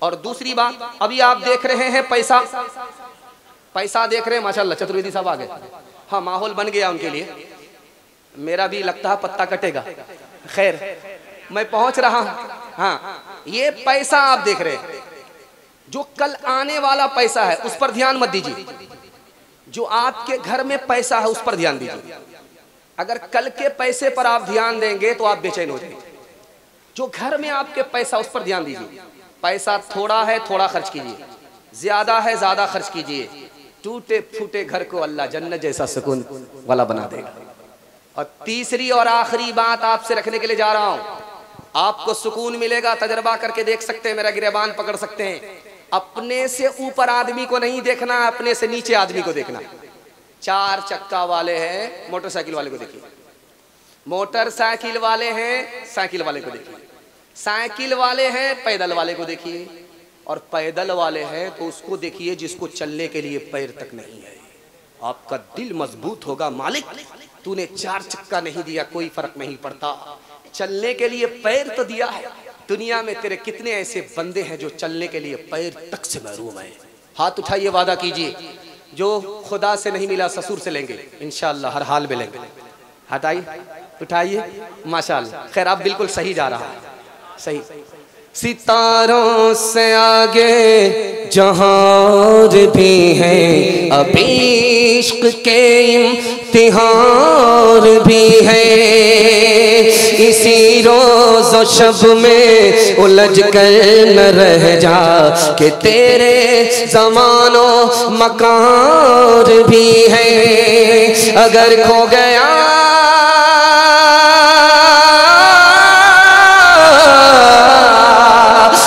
D: और दूसरी बात, अभी आप देख रहे हैं पैसा देख रहे हैं, माशाअल्लाह चतुर्वेदी साहब आ गए। हाँ, माहौल बन गया उनके लिए। मेरा भी लगता है पत्ता कटेगा। खैर, मैं पहुंच रहा हूं। हाँ, ये पैसा आप देख रहे हैं, जो कल आने वाला पैसा है, उस पर ध्यान मत दीजिए। जो आपके घर में पैसा है, उस पर ध्यान दीजिए। अगर कल के पैसे पर आप ध्यान देंगे तो आप बेचैन हो जाएंगे। जो घर में आपके पैसा, उस पर ध्यान दीजिए। पैसा थोड़ा है, थोड़ा खर्च कीजिए। ज्यादा है, ज्यादा खर्च कीजिए। टूटे फूटे घर को अल्लाह जन्नत जैसा सुकून वाला बना देगा। और तीसरी और आखिरी बात आपसे रखने के लिए जा रहा हूं। आपको सुकून मिलेगा, तजर्बा करके देख सकते हैं, मेरा गिरेबान पकड़ सकते हैं। अपने से ऊपर आदमी को नहीं देखना, अपने से नीचे आदमी को देखना। 4 चक्का वाले हैं, मोटरसाइकिल वाले को देखिए। मोटरसाइकिल वाले हैं, साइकिल वाले को देखिए। साइकिल वाले हैं, पैदल वाले को देखिए। और पैदल वाले हैं तो उसको देखिए जिसको चलने के लिए पैर तक नहीं है। आपका दिल मजबूत होगा, मालिक तूने 4 चक्का नहीं दिया, कोई फर्क नहीं पड़ता, चलने के लिए पैर तो दिया है। दुनिया में तेरे कितने ऐसे बंदे हैं जो चलने के लिए पैर तक से महरूम है। हाथ उठाइए, वादा कीजिए, जो खुदा से नहीं मिला ससुर से लेंगे इंशाअल्लाह, हर हाल में लेंगे। हटाइए, उठाइए, माशाअल्लाह। खैर, आप बिल्कुल सही जा रहा है, सही। सितारों से आगे जहां भी है, अब इश्क के इम्तिहान भी है। इसी रोज़ और शब में उलझ कर न रह जा, कि तेरे ज़मानो मकान भी है। अगर खो गया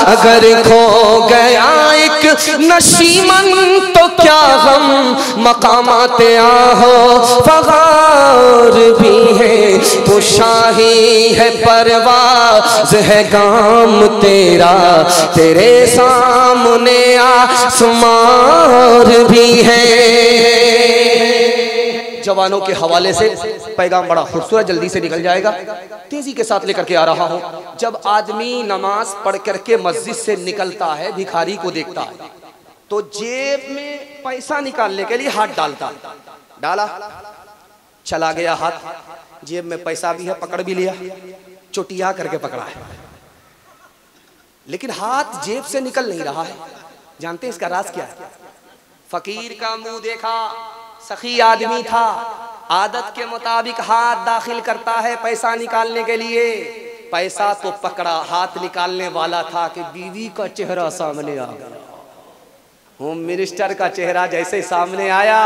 D: अगर खो गया एक नशीमन तो क्या गम, मकामात आहो फगार भी है। तो शाही है परवाज़ है गाम तेरा, तेरे सामने आसमान भी है। जवानों के हवाले से पैगाम बड़ा खूबसूरत, जल्दी से निकल जाएगा, तेजी के साथ लेकर के आ रहा हूं। जब आदमी नमाज पढ़ करके मस्जिद से निकलता है, भिखारी को देखता है तो जेब में पैसा निकालने के लिए हाथ डालता है। डाला, चला गया हाथ, जेब में पैसा भी है, पकड़ भी लिया, चुटिया करके पकड़ा है, लेकिन हाथ जेब से निकल नहीं रहा है। जानते हैं इसका राज क्या है? फकीर का मुंह देखा, सखी आदमी था, आदत के मुताबिक हाथ दाखिल करता है पैसा निकालने के लिए। पैसा तो पकड़ा, हाथ निकालने वाला था कि बीवी का चेहरा सामने आ गया। होम मिनिस्टर का चेहरा जैसे सामने आया,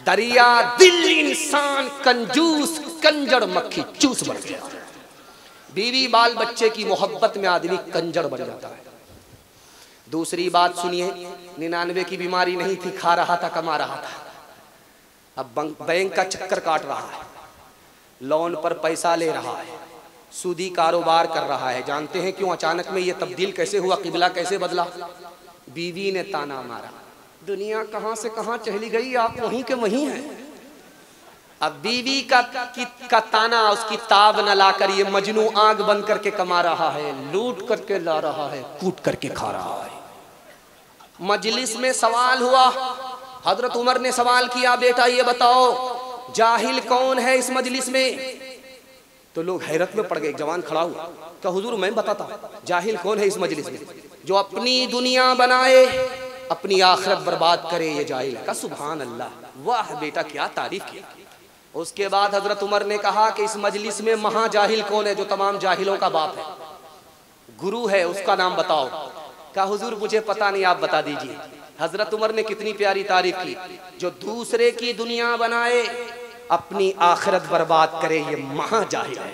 D: दरिया दिल इंसान कंजूस कंजर मक्खी चूस बन गया। बीवी बाल बच्चे की मोहब्बत में आदमी कंजर बन जाता है। दूसरी बात सुनिए, 99 की बीमारी नहीं थी, खा रहा था, कमा रहा था। अब बैंक का चक्कर काट रहा है, लोन पर पैसा ले रहा है, सूदी कारोबार कर रहा है। जानते हैं क्यों अचानक में ये तब्दील कैसे हुआ, किबला कैसे बदला? बीवी ने ताना मारा। दुनिया कहाँ से कहाँ चली गई, आप वहीं के वहीं हैं। अब बीवी का ताना, उसकी ताब न लाकर ये मजनू आग बंद करके कमा रहा है, लूट करके ला रहा है, कूट करके खा रहा है। मजलिस में सवाल हुआ, हजरत उमर ने सवाल किया, बेटा ये बताओ जाहिल कौन है इस मजलिस में? तो लोग हैरत में पड़ गए। एक जवान खड़ा हुआ, क्या हुजूर मैं बताता हूँ जाहिल कौन है इस मजलिस में? जो अपनी दुनिया बनाए अपनी आखिरत बर्बाद करे, ये जाहिल है। का सुभान अल्लाह, वाह बेटा क्या तारीफ की। उसके बाद हजरत उमर ने कहा कि इस मजलिस में महा जाहिल कौन है, जो तमाम जाहिलों का बाप है, गुरु है, उसका नाम बताओ। कहा हुजूर मुझे पता नहीं, आप बता दीजिए। हजरत उमर ने कितनी प्यारी तारीफ की, जो दूसरे की दुनिया बनाए अपनी आखिरत बर्बाद करे, ये महा जाहिल है।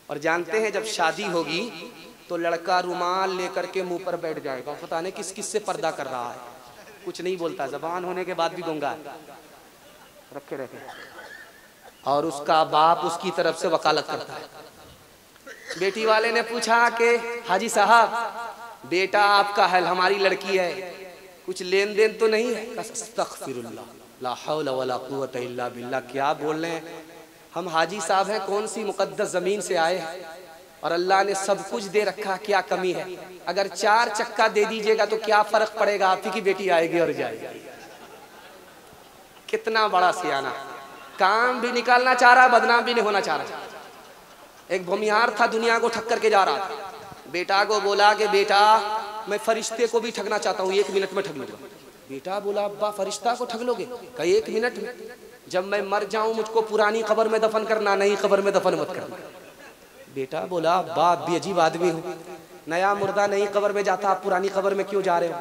D: और जानते हैं जब शादी होगी तो लड़का रुमाल लेकर के मुंह पर बैठ जाएगा, पता नहीं किस किस से पर्दा कर रहा है, कुछ नहीं बोलता, जबान होने के बाद भी गूंगा रखे रखे। और उसका बाप उसकी तरफ से वकालत करता है। बेटी वाले ने पूछा कि हाजी साहब बेटा आपका है, हमारी लड़की है, कुछ लेन देन तो नहीं है? अस्तगफिरुल्लाह, ला हौला वला कुव्वता इल्ला बिल्लाह। क्या बोल रहे हैं, हम हाजी साहब हैं, कौन सी मुकद्दस जमीन से आए हैं और अल्लाह ने सब कुछ दे रखा, क्या कमी है? अगर 4 चक्का दे दीजिएगा तो क्या फर्क पड़ेगा, आप ही की बेटी आएगी और जाएगी। कितना बड़ा सियाना, काम भी निकालना चाह रहा, बदनाम भी नहीं होना चाह रहा। एक भूमिहार था, दुनिया को ठग करके जा रहा था। बेटा को बोला कि बेटा मैं फरिश्ते को भी ठगना चाहता हूँ, 1 मिनट में ठग लूंगा। बेटा बोला अब्बा फरिश्ता को ठग लोगे? कहा 1 मिनट में, जब मैं मर जाऊं मुझको पुरानी कब्र में दफन करना, नई कब्र में दफन मत करना। बेटा बोला अब्बा आप भी अजीब आदमी हो, नया मुर्दा नई कब्र में जाता, आप पुरानी कब्र में क्यों जा रहे हो?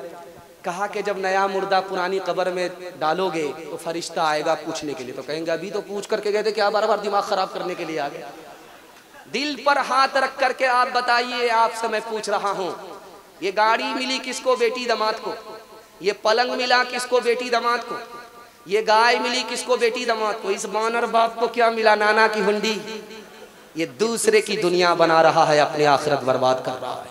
D: कहा कि जब नया मुर्दा पुरानी कब्र में डालोगे तो फरिश्ता आएगा पूछने के लिए, तो कहेंगे अभी तो पूछ करके गए थे, क्या बार बार दिमाग खराब करने के लिए आ गए? दिल पर हाथ रख करके आप बताइए, आपसे मैं पूछ रहा हूँ, ये गाड़ी मिली किसको? बेटी दामाद को। ये पलंग मिला किसको? बेटी दामाद को। ये गाय मिली किसको? बेटी दामाद को। इस बानर बाप को क्या मिला? नाना की हुंडी। ये दूसरे की दुनिया बना रहा है, अपनी आखिरत बर्बाद कर रहा है।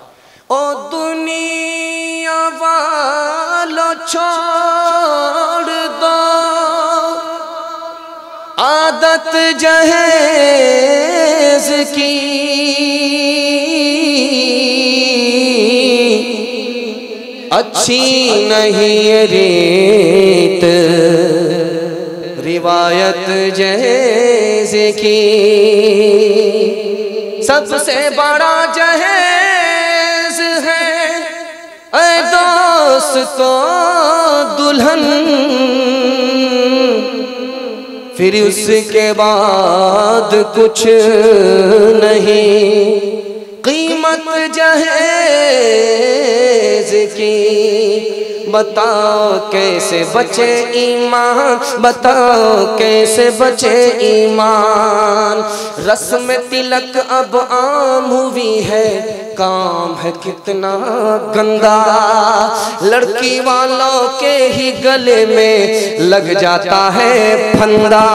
D: ओ दुनिया वालों छोड़ दो आदत जहेज की, अच्छी नहीं रीत रिवायत जहेज की। सबसे बड़ा जहेज है ऐ दोस्तों दुल्हन, फिर उसके बाद कुछ नहीं। कीमत जहेज की बताओ कैसे बचे ईमान, बताओ कैसे बचे ईमान। रस्म तिलक अब आम हुई है, काम है कितना गंदा। लड़की वालों के ही गले में लग जाता है फंदा।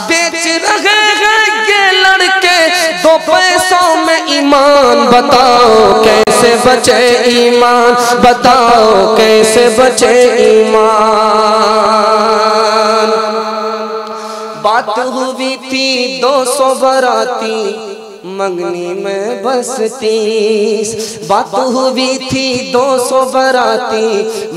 D: बेच रहे हैं ये लड़के 2 पैसों में ईमान, बताओ कैसे बचे ईमान, बताओ कैसे बचे ईमान। बात हुई थी 200 बाराती मंगनी में बस 30। बात हुई थी 200 बाराती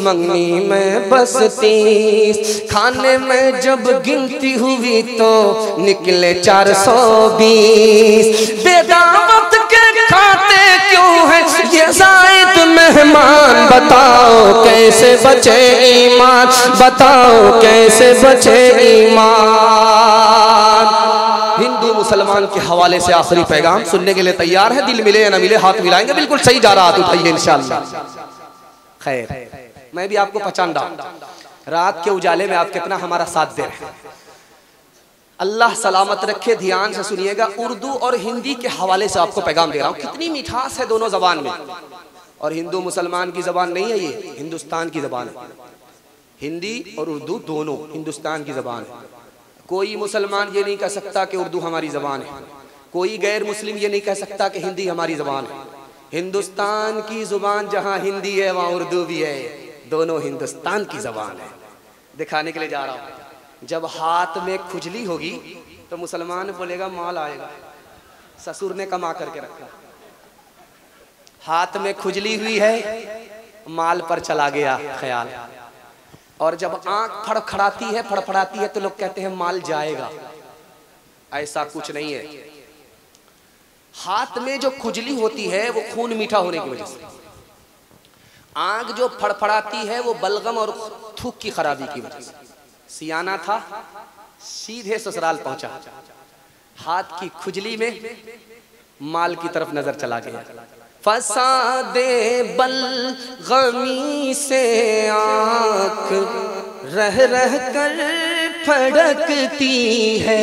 D: मंगनी में बस 30। खाने में जब गिनती हुई तो निकले 420। बेदावत के खाते क्यों है ये जायद मेहमान, बताओ कैसे बचे ईमान, बताओ कैसे बचे ईमान। हिंदू मुसलमान के हवाले से आखिरी पैगाम सुनने के लिए तैयार है? दिल मिले या ना मिले हाथ मिलाएंगे, बिल्कुल सही जा रहा, हाथ उठाइए इंशाअल्लाह। खैर मैं भी आपको पहचान रहा हूं, रात के उजाले में आप कितना हमारा साथ दे रहे हैं। अल्लाह सलामत रखे, ध्यान से सुनिएगा। उर्दू और हिंदी के हवाले से आपको पैगाम दे रहा हूँ। कितनी मिठास है दोनों जबान में। और हिंदू मुसलमान की जबान नहीं है, ये हिंदुस्तान की जबान है। हिंदी और उर्दू दोनों हिंदुस्तान की जबान है। कोई मुसलमान ये नहीं कह सकता कि उर्दू हमारी जबान है। कोई गैर मुस्लिम ये नहीं कह सकता कि हिंदी हमारी ज़बान है। हिंदुस्तान की ज़ुबान जहाँ हिंदी है वहाँ उर्दू भी है, दोनों हिंदुस्तान की ज़बान है। दिखाने के लिए जा रहा हूँ। जब हाथ में खुजली होगी तो मुसलमान बोलेगा माल आएगा, ससुर ने कमा करके रखा। हाथ में खुजली हुई है, माल पर चला गया ख्याल। और जब आंख फड़फड़ाती है तो लोग कहते हैं माल जाएगा। ऐसा कुछ नहीं है। हाथ में जो खुजली होती है वो खून मीठा होने की वजह से, आंख जो फड़फड़ाती है वो बलगम और थूक की खराबी की वजह से। सियाना था, सीधे ससुराल पहुंचा, हाथ की खुजली में माल की तरफ नजर चला गया। फसादे बलगमी से आँख रह रह कर फड़कती है,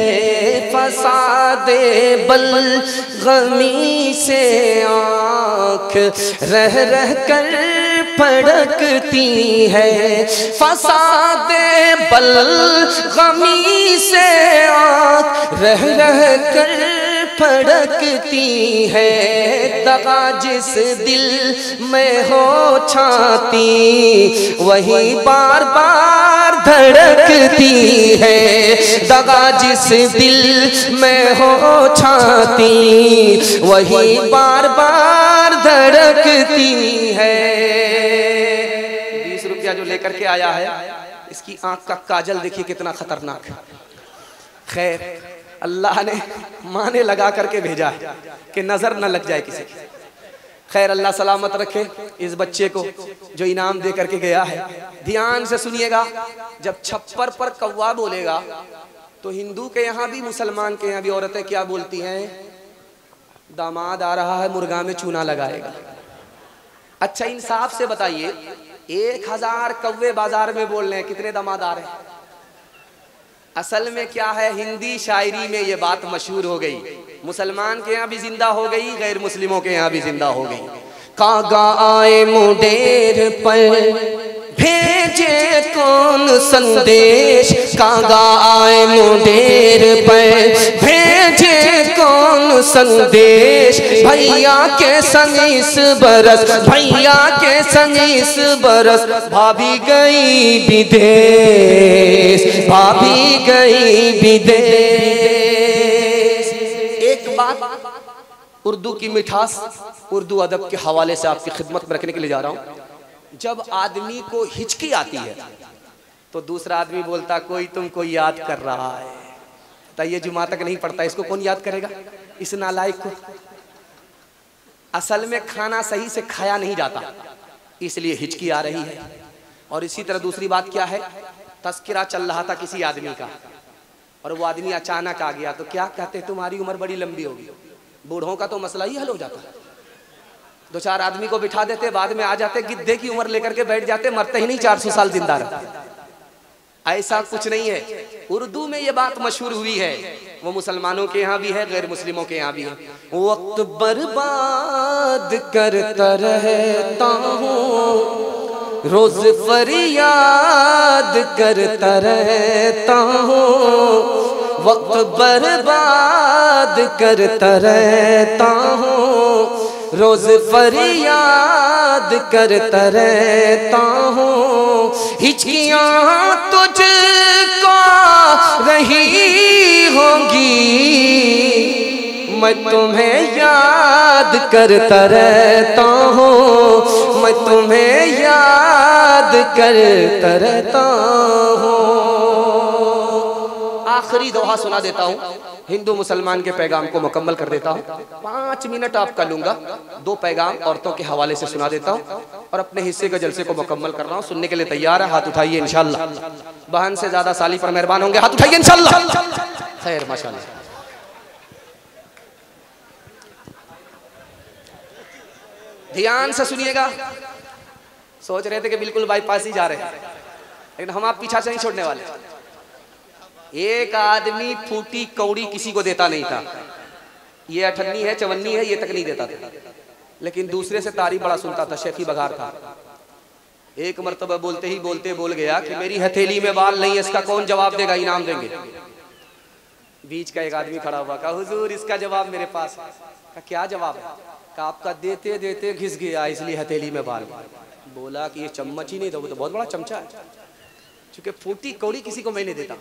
D: फसादे बलगमी से आँख रह रह कर फड़कती है, फसादे बलगमी से आँख रह रह कर फड़कती है। दगा जिस दिल में हो छाती वही बार बार धड़कती है, दगा जिस दिल में हो छाती वही बार बार धड़कती है। 20 रुपया जो लेकर के आया है, इसकी आंख का काजल देखिए कितना खतरनाक है। खैर अल्लाह ने माने लगा करके भेजा है कि नजर न लग जाए किसी की। खैर अल्लाह सलामत रखे इस बच्चे को जो इनाम दे करके गया है। ध्यान से सुनिएगा, जब छप्पर पर कौवा बोलेगा तो हिंदू के यहाँ भी मुसलमान के यहाँ भी औरतें क्या बोलती हैं? दामाद आ रहा है, मुर्गा में चूना लगाएगा। अच्छा इंसाफ से बताइए, 1000 कौवे बाजार में बोल रहे हैं, कितने दामाद आ रहे हैं? असल में क्या है, हिंदी शायरी में ये बात मशहूर हो गई, मुसलमान के यहाँ भी जिंदा हो गई, गैर मुस्लिमों के यहाँ भी जिंदा हो गई। कागा आए मुडेर पर भेजे कौन संदेश, कागा आए मुडेर पर भेजे कौन संदेश, भैया के संग इस बरस, भैया के संग इस बरस भाभी गई विदेश, भाभी गई विदेश। एक बात उर्दू की मिठास, उर्दू अदब के हवाले से आपकी खिदमत में रखने के लिए जा रहा हूँ। जब आदमी को हिचकी आती है तो दूसरा आदमी बोलता कोई तुमको याद कर रहा है, बताइए जुमा तक नहीं पड़ता, इसको कौन याद करेगा, इस नालायक को। असल में खाना सही से खाया नहीं जाता, इसलिए हिचकी आ रही है। और इसी तरह दूसरी बात क्या है, तस्करा चल रहा था किसी आदमी का और वो आदमी अचानक आ गया तो क्या कहते, तुम्हारी उम्र बड़ी लंबी होगी। बूढ़ों का तो मसला ही हल हो जाता है, 2-4 आदमी को बिठा देते, बाद में आ जाते, गिद्धे की उम्र लेकर के बैठ जाते, मरते ही नहीं, 400 साल जिंदा रहते। ऐसा कुछ नहीं है। उर्दू में ये बात मशहूर हुई है, वो मुसलमानों के यहाँ भी है, गैर मुस्लिमों के यहाँ भी है। वक्त बर्बाद करता रहता हूँ, रोज फरियाद करता रहता हूँ, वक्त बर्बाद करता रहता हूँ, रोज फरियाद करता रहता हूँ। हिचकियाँ तुझको रही होंगी, मैं तुम्हें याद करता रहता हूँ, मैं तुम्हें याद करता रहता हूँ। आखिरी दोहा सुना देता हूँ, हिंदू मुसलमान के पैगाम को मुकम्मल कर देता हूँ। 5 मिनट आपका लूंगा, 2 पैगाम औरतों के हवाले से सुना देता हूँ और अपने हिस्से के जलसे को मुकम्मल कर रहा हूँ। सुनने के लिए तैयार है? हाथ उठाइए इंशाल्लाह। बहन से ज्यादा साली पर मेहरबान होंगे, हाथ उठाइए इंशाल्लाह। खैर माशाल्लाह। ध्यान से सुनिएगा। सोच रहे थे कि बिल्कुल बाईपास ही जा रहे हैं, लेकिन हम आप पीछा से नहीं छोड़ने वाले। एक आदमी फूटी कौड़ी किसी को देता नहीं था, ये 58 है 54 है ये तक नहीं देता था, लेकिन दूसरे से तारीफ बड़ा सुनता था। शेखी बघार था। एक मर्तबा बोलते ही बोलते बोल गया कि मेरी हथेली में बाल नहीं है, इसका कौन जवाब देगा, इनाम देंगे। बीच का एक आदमी खड़ा हुआ, कहा हुजूर इसका जवाब मेरे पास है। कहा क्या जवाब है? कहा आपका देते देते घिस गया इसलिए हथेली में बाल। बोला कि ये चम्मच ही नहीं था, वो तो बहुत बड़ा चमचा है, चूंकि फूटी कौड़ी किसी को मैं नहीं देता।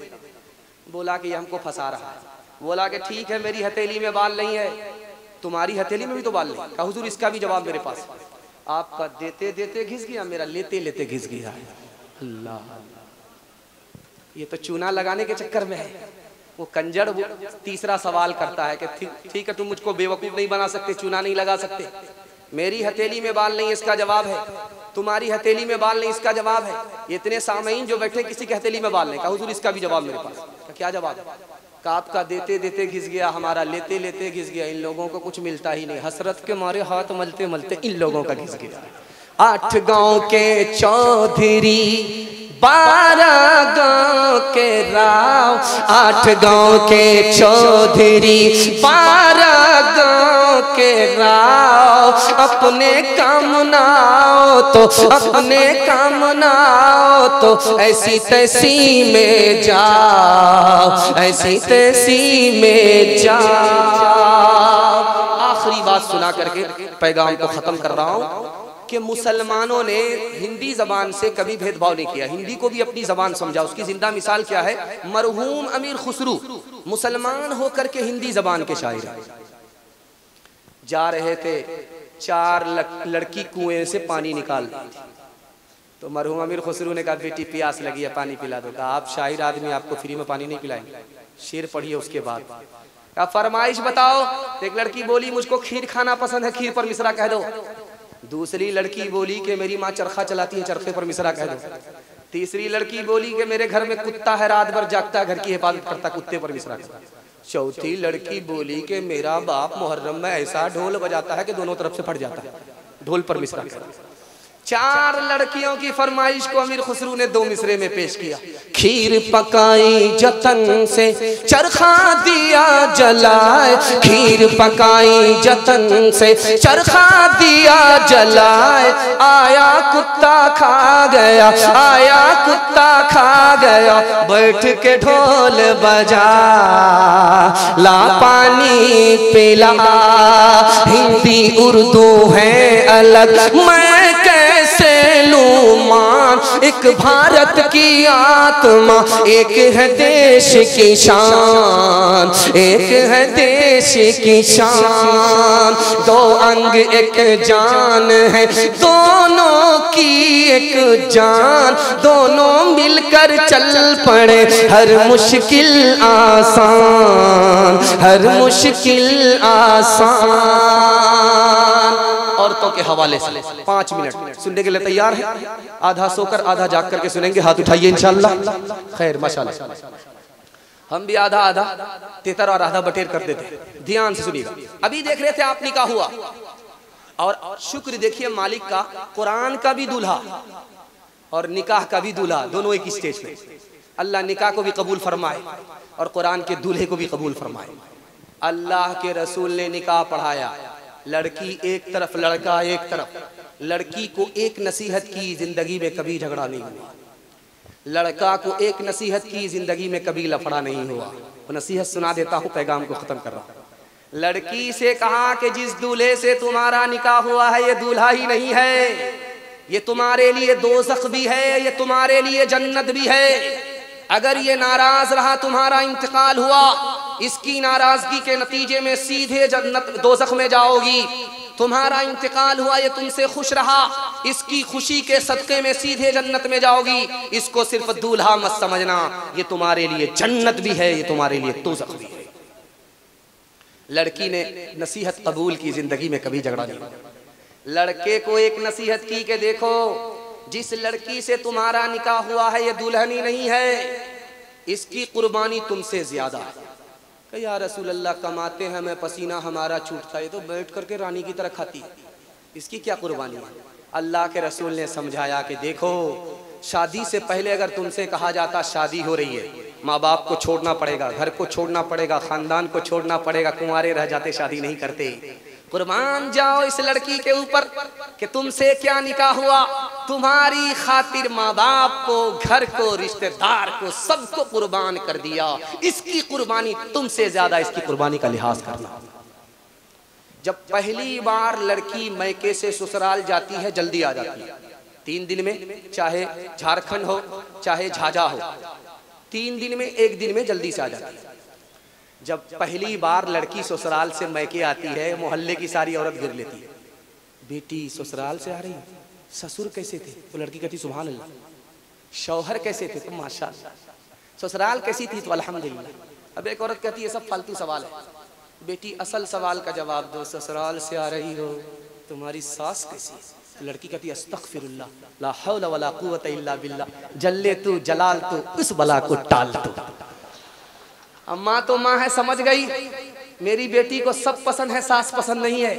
D: बोला कि ये हमको फंसा रहा है। बोला कि ठीक है मेरी हथेली में बाल नहीं है, तुम्हारी हथेली में भी तो बाल नहीं। कहा हुजूर इसका भी जवाब मेरे पास है। आपका देते देते घिस गया, मेरा लेते लेते घिस गया। अल्लाह, ये तो चूना लगाने के चक्कर में है। वो कंजर वो तीसरा सवाल करता है कि ठीक है तुम मुझको बेवकूफ़ नहीं बना सकते, चूना नहीं लगा सकते, मेरी हथेली में बाल नहीं इसका जवाब है, तुम्हारी हथेली में बाल नहीं इसका जवाब है। ये इतने सामईन जो बैठे किसी की हथेली में बाल नहीं। कहा हुजूर इसका भी जवाब मेरे पास। क्या जवाब है? कहा आपका देते देते घिस गया, हमारा लेते लेते घिस गया, इन लोगों को कुछ मिलता ही नहीं, हसरत के मारे हाथ मलते मलते इन लोगों का घिस गया। 8 गांव के चौधरी 12 गांव के राव, 8 गांव के चौधरी 12 गांव के राव, अपने कामनाओ तो अपने कामनाओ तो ऐसी तैसी में जाओ, ऐसी तैसी में जाओ। आखिरी बात सुना करके पैगाम को खत्म कर रहा हूँ कि मुसलमानों ने हिंदी जबान से कभी भेदभाव नहीं किया, हिंदी को भी अपनी जबान समझा। उसकी जिंदा मिसाल क्या है? मरहूम अमीर खुसरू मुसलमान होकर के हिंदी जबान के शायर जा रहे थे, 4 लड़की कुएं से पानी निकाल, तो मरहूम अमीर खुसरू ने कहा बेटी प्यास लगी है पानी पिला दो। कहा आप शायर आदमी, आपको फ्री में पानी नहीं पिलाएंगे, शेर पढ़िए। उसके बाद कहा फरमाइश बताओ। एक लड़की बोली मुझको खीर खाना पसंद है, खीर पर मिसरा कह दो। दूसरी लड़की बोली कि मेरी माँ चरखा चलाती है, चरखे पर मिसरा कह दो। तीसरी लड़की बोली कि मेरे घर में कुत्ता है, रात भर जागता है, घर की हिफाजत करता, कुत्ते पर मिसरा कह दो। चौथी लड़की बोली कि मेरा बाप मुहर्रम में ऐसा ढोल बजाता है कि दोनों तरफ से फट जाता है, ढोल पर मिसरा कह दो। 4 लड़कियों की फरमाइश को अमीर खुसरू ने 2 मिसरे में पेश किया। खीर पकाई जतन से चरखा दिया जलाए, खीर पकाई जतन से चरखा दिया जलाए, आया कुत्ता खा गया, आया कुत्ता खा गया, बैठ के ढोल बजा ला पानी पिला। हिंदी उर्दू है अलग, मैं कैसे लूं मान, एक भारत की आत्मा, एक है देश की शान, एक है देश की शान। 2 अंग एक जान है, दोनों की एक जान, दोनों मिलकर चल पड़े, हर मुश्किल आसान, हर मुश्किल आसान। औरतों के हवाले से 5 मिनट सुनने के लिए तैयार है? आधा सोकर आधा जाग करके सुनेंगे, हाथ उठाइए इंशाअल्लाह। खैर माशाअल्लाह, हम भी आधा आधा तेतर और आधा बटेर कर देते। ध्यान से सुनिएगा। अभी देख रहे थे आप निकाह हुआ, और शुक्र देखिए मालिक का, कुरान का भी दूल्हा और निकाह का भी दूल्हा दोनों एक स्टेज पे। अल्लाह निकाह को भी कबूल फरमाए और कुरान के दूल्हे को भी कबूल फरमाए। अल्लाह के रसूल ने निकाह पढ़ाया, लड़की एक तरफ लड़का एक तरफ। लड़की को एक नसीहत की, जिंदगी में कभी झगड़ा नहीं हुआ। लड़का को एक नसीहत की, जिंदगी में कभी लफड़ा नहीं हुआ। वो नसीहत सुना देता हूँ, पैगाम को खत्म कर रहा हूँ। लड़की से कहा कि जिस दूल्हे से तुम्हारा निकाह हुआ है ये दूल्हा ही नहीं है, ये तुम्हारे लिए दोज़ख भी है, ये तुम्हारे लिए जन्नत भी है। अगर ये नाराज रहा, तुम्हारा इंतकाल हुआ, इसकी नाराजगी के नतीजे में सीधे जन्नत दोज़ख में जाओगी। तुम्हारा इंतकाल हुआ, ये तुमसे खुश रहा, इसकी खुशी के सदक़े में सीधे जन्नत में जाओगी। इसको सिर्फ दूल्हा मत समझना, ये तुम्हारे लिए जन्नत भी है, ये तुम्हारे लिए दोज़ख भी है। लड़की ने नसीहत कबूल की, जिंदगी में कभी झगड़ा नहीं। लड़के को एक नसीहत की कि देखो, जिस लड़की से तुम्हारा निकाह हुआ है ये दुल्हनी नहीं है, इसकी कुर्बानी तुमसे ज्यादा है। या रसूल अल्लाह, कमाते हैं, मैं पसीना हमारा छूटता है, तो बैठ करके रानी की तरह खाती है, इसकी क्या कुर्बानी है? अल्लाह के रसूल ने समझाया कि देखो, शादी से पहले अगर तुमसे कहा जाता शादी हो रही है, माँ बाप को छोड़ना पड़ेगा, घर को छोड़ना पड़ेगा, खानदान को छोड़ना पड़ेगा, कुंवारे रह जाते, शादी नहीं करते। कुर्बान जाओ इस लड़की के ऊपर कि तुमसे क्या निकाह हुआ, तुम्हारी खातिर माँ बाप को, घर को, रिश्तेदार को, सबको कुर्बान कर दिया। इसकी कुर्बानी तुमसे ज्यादा इसकी कुर्बानी का लिहाज करना। जब पहली बार लड़की मैके से ससुराल जाती है जल्दी आ जाती है 3 दिन में, चाहे झारखंड हो चाहे झाझा हो, 3 दिन में 1 दिन में जल्दी से आ जाती है। जब पहली बार लड़की ससुराल से मैके आती है, मोहल्ले की सारी औरत गिर लेती है, बेटी ससुराल से आ रही, ससुर कैसे थे? तो लड़की कहती सुभान अल्लाह। शौहर कैसे थे? तो माशाअल्लाह। ससुराल कैसी थी? तो अल्हम्दुलिल्लाह। अब एक औरत कहती है सब फालतू सवाल है। बेटी असल सवाल का जवाब दो, ससुराल से आ रही हो, तुम्हारी सास कैसी? तो लड़की कहती है अस्तगफिरुल्लाह, ला हौला वला कुव्वता इल्ला बिल्लाह, जल्ले तू जलाल तू, उस बला को टाल तू। अम्मा तो माँ है, समझ गई मेरी बेटी को सब पसंद है, सास पसंद नहीं है।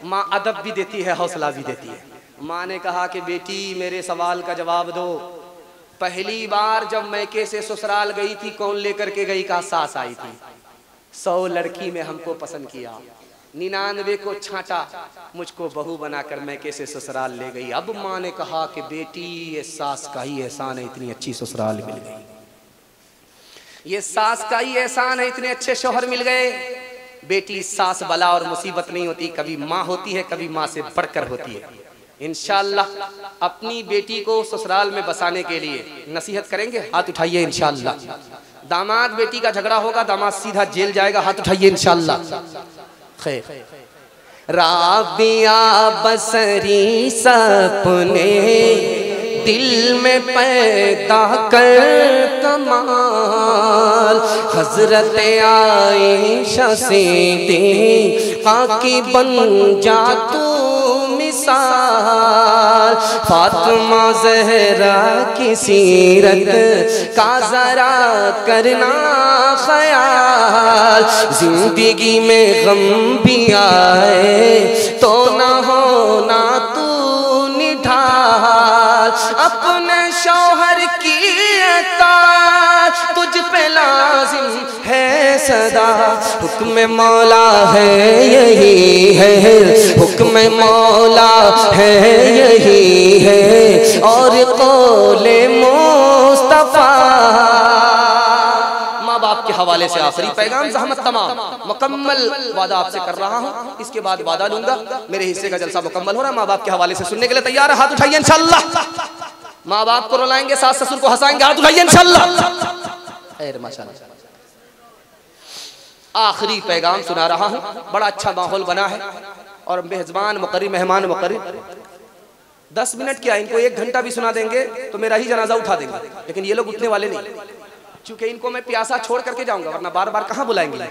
D: माँ अदब भी देती है, हौसला भी देती है। माँ ने कहा कि बेटी मेरे सवाल का जवाब दो, पहली बार जब मैके से ससुराल गई थी कौन लेकर के गई? कहा सास आई थी। 100 लड़की में हमको पसंद किया, 99 को छांटा, मुझको बहू बनाकर मैके से ससुराल ले गई। अब माँ ने कहा कि बेटी ये सास का ही एहसान है, इतनी अच्छी ससुराल मिल गई। ये सास का ही एहसान है, इतने अच्छे शौहर मिल गए। बेटी सास बला और मुसीबत नहीं होती, कभी माँ होती है, कभी माँ से बढ़कर होती है। इंशाअल्लाह अपनी बेटी को ससुराल में बसाने के लिए नसीहत करेंगे, हाथ उठाइए इंशाअल्लाह। दामाद बेटी का झगड़ा होगा, दामाद सीधा जेल जाएगा, हाथ उठाइए इंशाअल्लाह। खैर, राबिया बसरी सपने दिल में पैदा कर कमाल, हजरत आयशा सिद्दीक़ा की बन जा तू मिसाल, फातिमा ज़हरा की सीरत का जरा करना ख्याल, जिंदगी में गम भी आए तो ना होना तू निढाल, अपने शौहर की अताअत तुझ पे लाजिम है सदा, हुक्म मौला है यही है, हुक्म मौला है यही है, और कौले मुस्तफा। माँ बाप के हवाले से आखिरी पैगाम, ज़हमत तमाम, मुकम्मल वादा आपसे कर रहा हूँ, इसके बाद वादा लूंगा। मेरे हिस्से का जलसा मुकम्मल हो रहा है, माँ बाप के हवाले से सुनने के लिए तैयार है? हाथ उठाइए इंशाअल्लाह। माँ बाप को रुलाएंगे, सास ससुर को हंसाएंगे, हाथ उठाइए इंशाअल्लाह। माशाअल्लाह। आखिरी पैगाम सुना रहा हूँ, बड़ा अच्छा माहौल बना है और मेहमान मुकर्रम 10 मिनट क्या, इनको 1 घंटा भी सुना देंगे तो मेरा ही जनाजा उठा देंगे, लेकिन ये लोग उठने वाले नहीं, क्योंकि इनको मैं प्यासा छोड़ करके जाऊंगा, वरना बार बार कहाँ बुलाएंगे।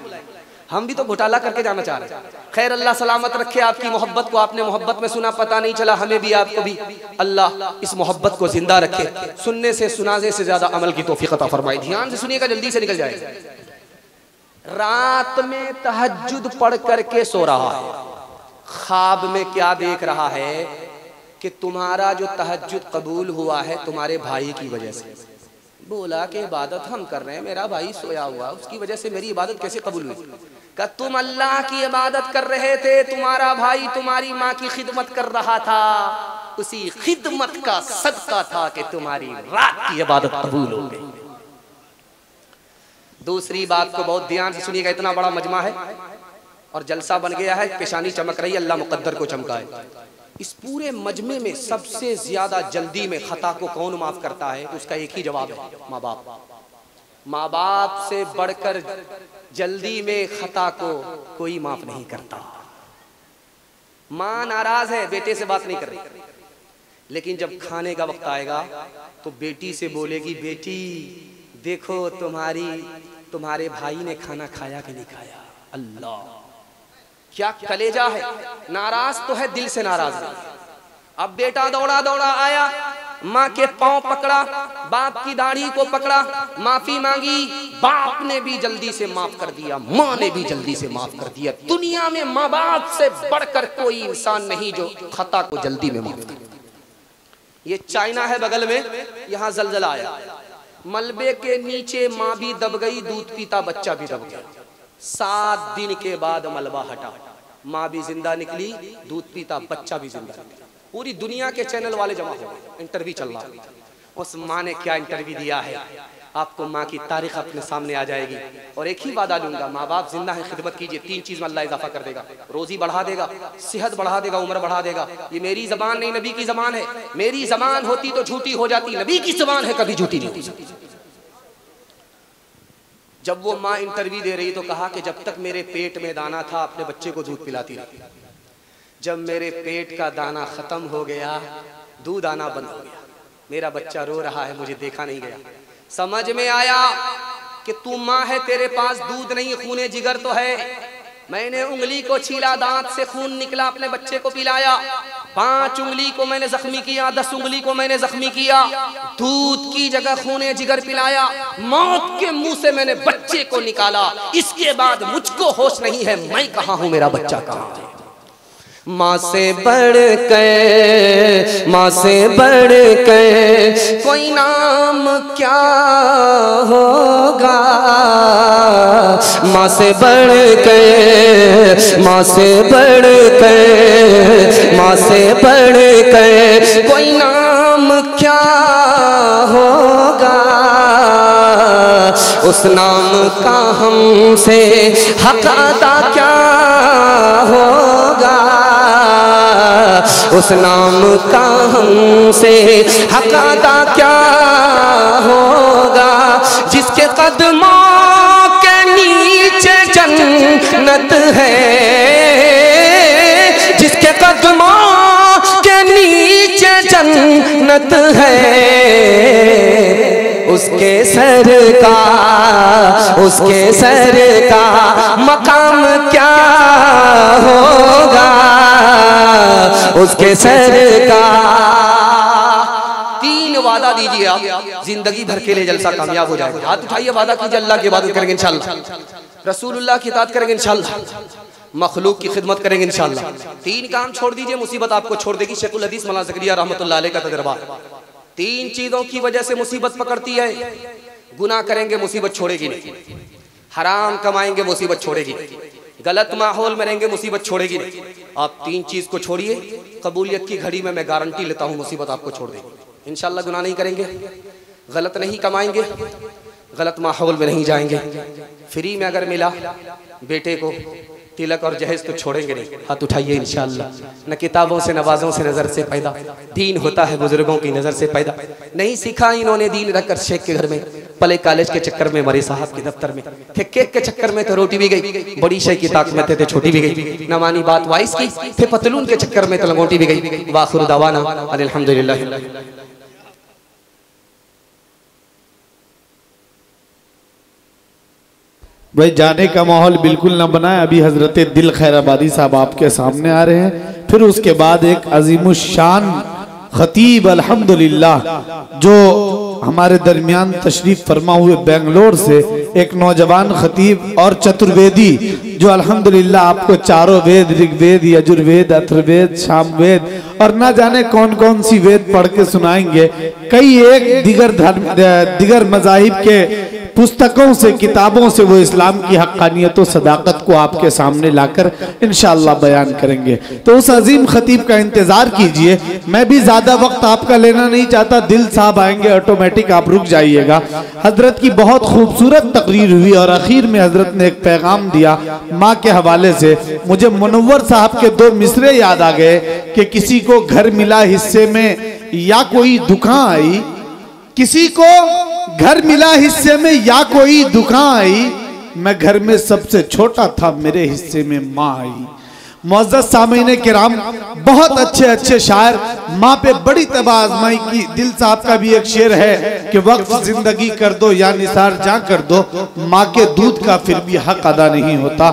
D: हम भी तो घोटाला करके जाना चाह रहे हैं। खैर, अल्लाह सलामत रखे आपकी मोहब्बत को। आपने मोहब्बत में सुना, पता नहीं चला, हमें भी आपको भी अल्लाह इस मोहब्बत को जिंदा रखे। सुनने से सुनाने से ज्यादा अमल की तौफीक अता फरमाए। ध्यान से सुनिएगा, जल्दी से निकल जाएगा। रात में तहज्जुद पढ़ करके सो रहा है, ख्वाब में क्या देख रहा है कि तुम्हारा जो तहज्जुद कबूल हुआ है तुम्हारे भाई की वजह से। बोला कि इबादत हम कर रहे हैं, मेरा भाई सोया हुआ, उसकी वजह से मेरी इबादत कैसे कबूल हुई? कि तुम अल्लाह की इबादत कर रहे थे, तुम्हारा भाई तुम्हारी माँ की खिदमत कर रहा था, उसी खिदमत का सदका था कि तुम्हारी रात की इबादत कबूल हो गई। दूसरी बात को बहुत ध्यान से सुनिएगा, इतना बड़ा मजमा है और जलसा बन गया है, पेशानी चमक रही है, अल्लाह मुकद्दर को चमकाए। इस पूरे मजमे में सबसे ज्यादा जल्दी में खता को कौन माफ करता है? तो उसका एक ही जवाब है, माँ बाप। माँ बाप से बढ़कर जल्दी में खता को कोई माफ नहीं करता। माँ नाराज है, बेटे से बात नहीं कर रही, लेकिन जब खाने का वक्त आएगा तो बेटी से बोलेगी, बेटी देखो तुम्हारे भाई ने खाना खाया कि नहीं खाया। अल्लाह, क्या कलेजा है, नाराज तो है, दिल से नाराज है। अब बेटा दौड़ा दौड़ा आया, माँ के पांव पकड़ा, बाप की दाढ़ी को पकड़ा, माफी मांगी, बाप ने भी जल्दी से माफ कर दिया, माँ ने भी जल्दी से माफ कर दिया। दुनिया में माँ बाप से बढ़कर कोई इंसान नहीं जो खता को जल्दी में माफ करे। ये चाइना है बगल में, यहाँ जलजला आया, मलबे के नीचे माँ भी दब गई, दूध पीता बच्चा भी दब गया। 7 दिन के बाद मलबा हटा, माँ भी जिंदा निकली, दूध पीता बच्चा भी जिंदा निकला। पूरी दुनिया के चैनल वाले जमा हो गए, इंटरव्यू चल रहा। उस माँ ने क्या इंटरव्यू दिया है, आपको माँ की तारीख अपने सामने आ जाएगी। और एक ही वादा लूंगा, माँ बाप जिंदा है, खिदमत कीजिए, 3 चीज में अल्लाह इजाफा कर देगा, रोजी बढ़ा देगा, सेहत बढ़ा देगा, उम्र बढ़ा देगा। ये मेरी जबान नहीं, नबी की जबान है। मेरी जबान होती तो झूठी हो जाती, नबी की जबान है, कभी झूठी नहीं होती। जब वो माँ इंटरव्यू दे रही तो कहा कि जब तक मेरे पेट में दाना था अपने बच्चे को दूध पिलाती रही, जब मेरे पेट का दाना खत्म हो गया, दूध आना बंद हो गया, मेरा बच्चा रो रहा है, मुझे देखा नहीं गया। समझ में आया कि तू माँ है, तेरे पास दूध नहीं, खूने जिगर तो है। मैंने उंगली को छीला, दांत से खून निकला, अपने बच्चे को पिलाया। 5 उंगली को मैंने जख्मी किया, 10 उंगली को मैंने जख्मी किया, दूध की जगह खूने जिगर पिलाया। मौत के मुंह से मैंने बच्चे को निकाला, इसके बाद मुझको होश नहीं है, मैं कहाँ हूँ, मेरा बच्चा कहाँ है। माँ से बढ़ कर, माँ से बढ़ कर कोई नाम क्या होगा, माँ से बढ़ कर, माँ से बढ़ कर, माँ से बढ़ कर कोई नाम क्या होगा। उस नाम का हमसे हक अदा क्या होगा, उस नाम का हमसे हक अदा क्या होगा। जिसके कदमों के नीचे जन्नत है, जिसके कदमों के नीचे जन्नत है, उसके सर का मकाम क्या होगा, उसके सर का। 3 वादा दीजिए आप, जिंदगी भर के लिए जलसा कामयाब हो जाएगा। हाथ उठाइए, वादा कीजिए, अल्लाह की इबादत करेंगे इंशाल्लाह, रसूलुल्लाह की इताअत करेंगे इंशाल्लाह, मखलूक की खिदमत करेंगे इंशाल्लाह। 3 काम छोड़ दीजिए, मुसीबत आपको छोड़ देगी। शेखुल हदीस मौलाना ज़करिया रहमतुल्लाह अलैह का तजर्बा। 3 चीजों की वजह से मुसीबत पकड़ती है। गुनाह करेंगे, मुसीबत छोड़ेगी नहीं। हराम कमाएंगे, मुसीबत छोड़ेगी नहीं। गलत माहौल में रहेंगे, मुसीबत छोड़ेगी नहीं। आप 3 चीज को छोड़िए, कबूलियत की घड़ी में मैं गारंटी लेता हूँ, मुसीबत आपको छोड़ देगी इंशाल्लाह। गुनाह नहीं करेंगे, गलत नहीं कमाएंगे, गलत माहौल में नहीं जाएंगे। फ्री में अगर मिला बेटे को तिलक और जहेज तो छोड़ेंगे नहीं। हाथ उठाइए इंशाअल्लाह। न किताबों से नवाजों से नजर से पैदा, दीन होता है बुजुर्गों की नजर से पैदा। नहीं सीखा इन्होंने दीन रखकर शेख के घर में, पले कॉलेज के चक्कर में, मरे साहब के दफ्तर में थे, केक के चक्कर में तो रोटी भी गई, बड़ी शेख की ताक में थे छोटी भी गई, न मानी बात वाइस की, फिर पतलून के चक्कर में तो लंगोटी भी गई। वाखिर दावाना अल्हम्दुलिल्लाह।
B: भाई जाने का माहौल बिल्कुल न बनाए। अभी हजरत दिल खैराबादी साहब आपके सामने आ रहे हैं, फिर उसके बाद एक अजीमुशान खतीब अल्हम्दुलिल्लाह जो हमारे दरमियान तशरीफ फरमा हुए बेंगलोर से एक नौजवान खतीब और चतुर्वेदी जो अल्हम्दुलिल्लाह आपको 4 वेद, ऋग्वेद, यजुर्वेद, अथर्ववेद, सामवेद और ना जाने कौन कौन सी वेद पढ़ के सुनाएंगे। कई एक दिगर मज़ाहिब के पुस्तकों से, किताबों से वो इस्लाम की हक्कानियत और सदाकत को आपके सामने लाकर इंशाअल्लाह बयान करेंगे। तो उस अजीम खतीब का इंतजार कीजिए। मैं भी ज्यादा वक्त आपका लेना नहीं चाहता, दिल साहब आएंगे ऑटोमेटिक, आप रुक जाइएगा। हजरत की बहुत खूबसूरत तकरीर हुई और आखिर में हजरत ने एक पैगाम दिया माँ के हवाले से। मुझे मुनव्वर साहब के 2 मिसरे याद आ गए कि किसी को घर मिला हिस्से में या कोई दुकान आई, किसी को घर मिला हिस्से में या कोई दुकान आई, मैं घर में सबसे छोटा था, मेरे हिस्से में माँ आई। मुअज़्ज़ज़ सामीन किराम, बहुत अच्छे अच्छे शायर माँ पे बड़ी तबाह आजमाई की। दिल साहब का भी एक शेर है कि वक्त जिंदगी कर दो या निसार जा कर दो, माँ के दूध का फिर भी हक अदा नहीं होता।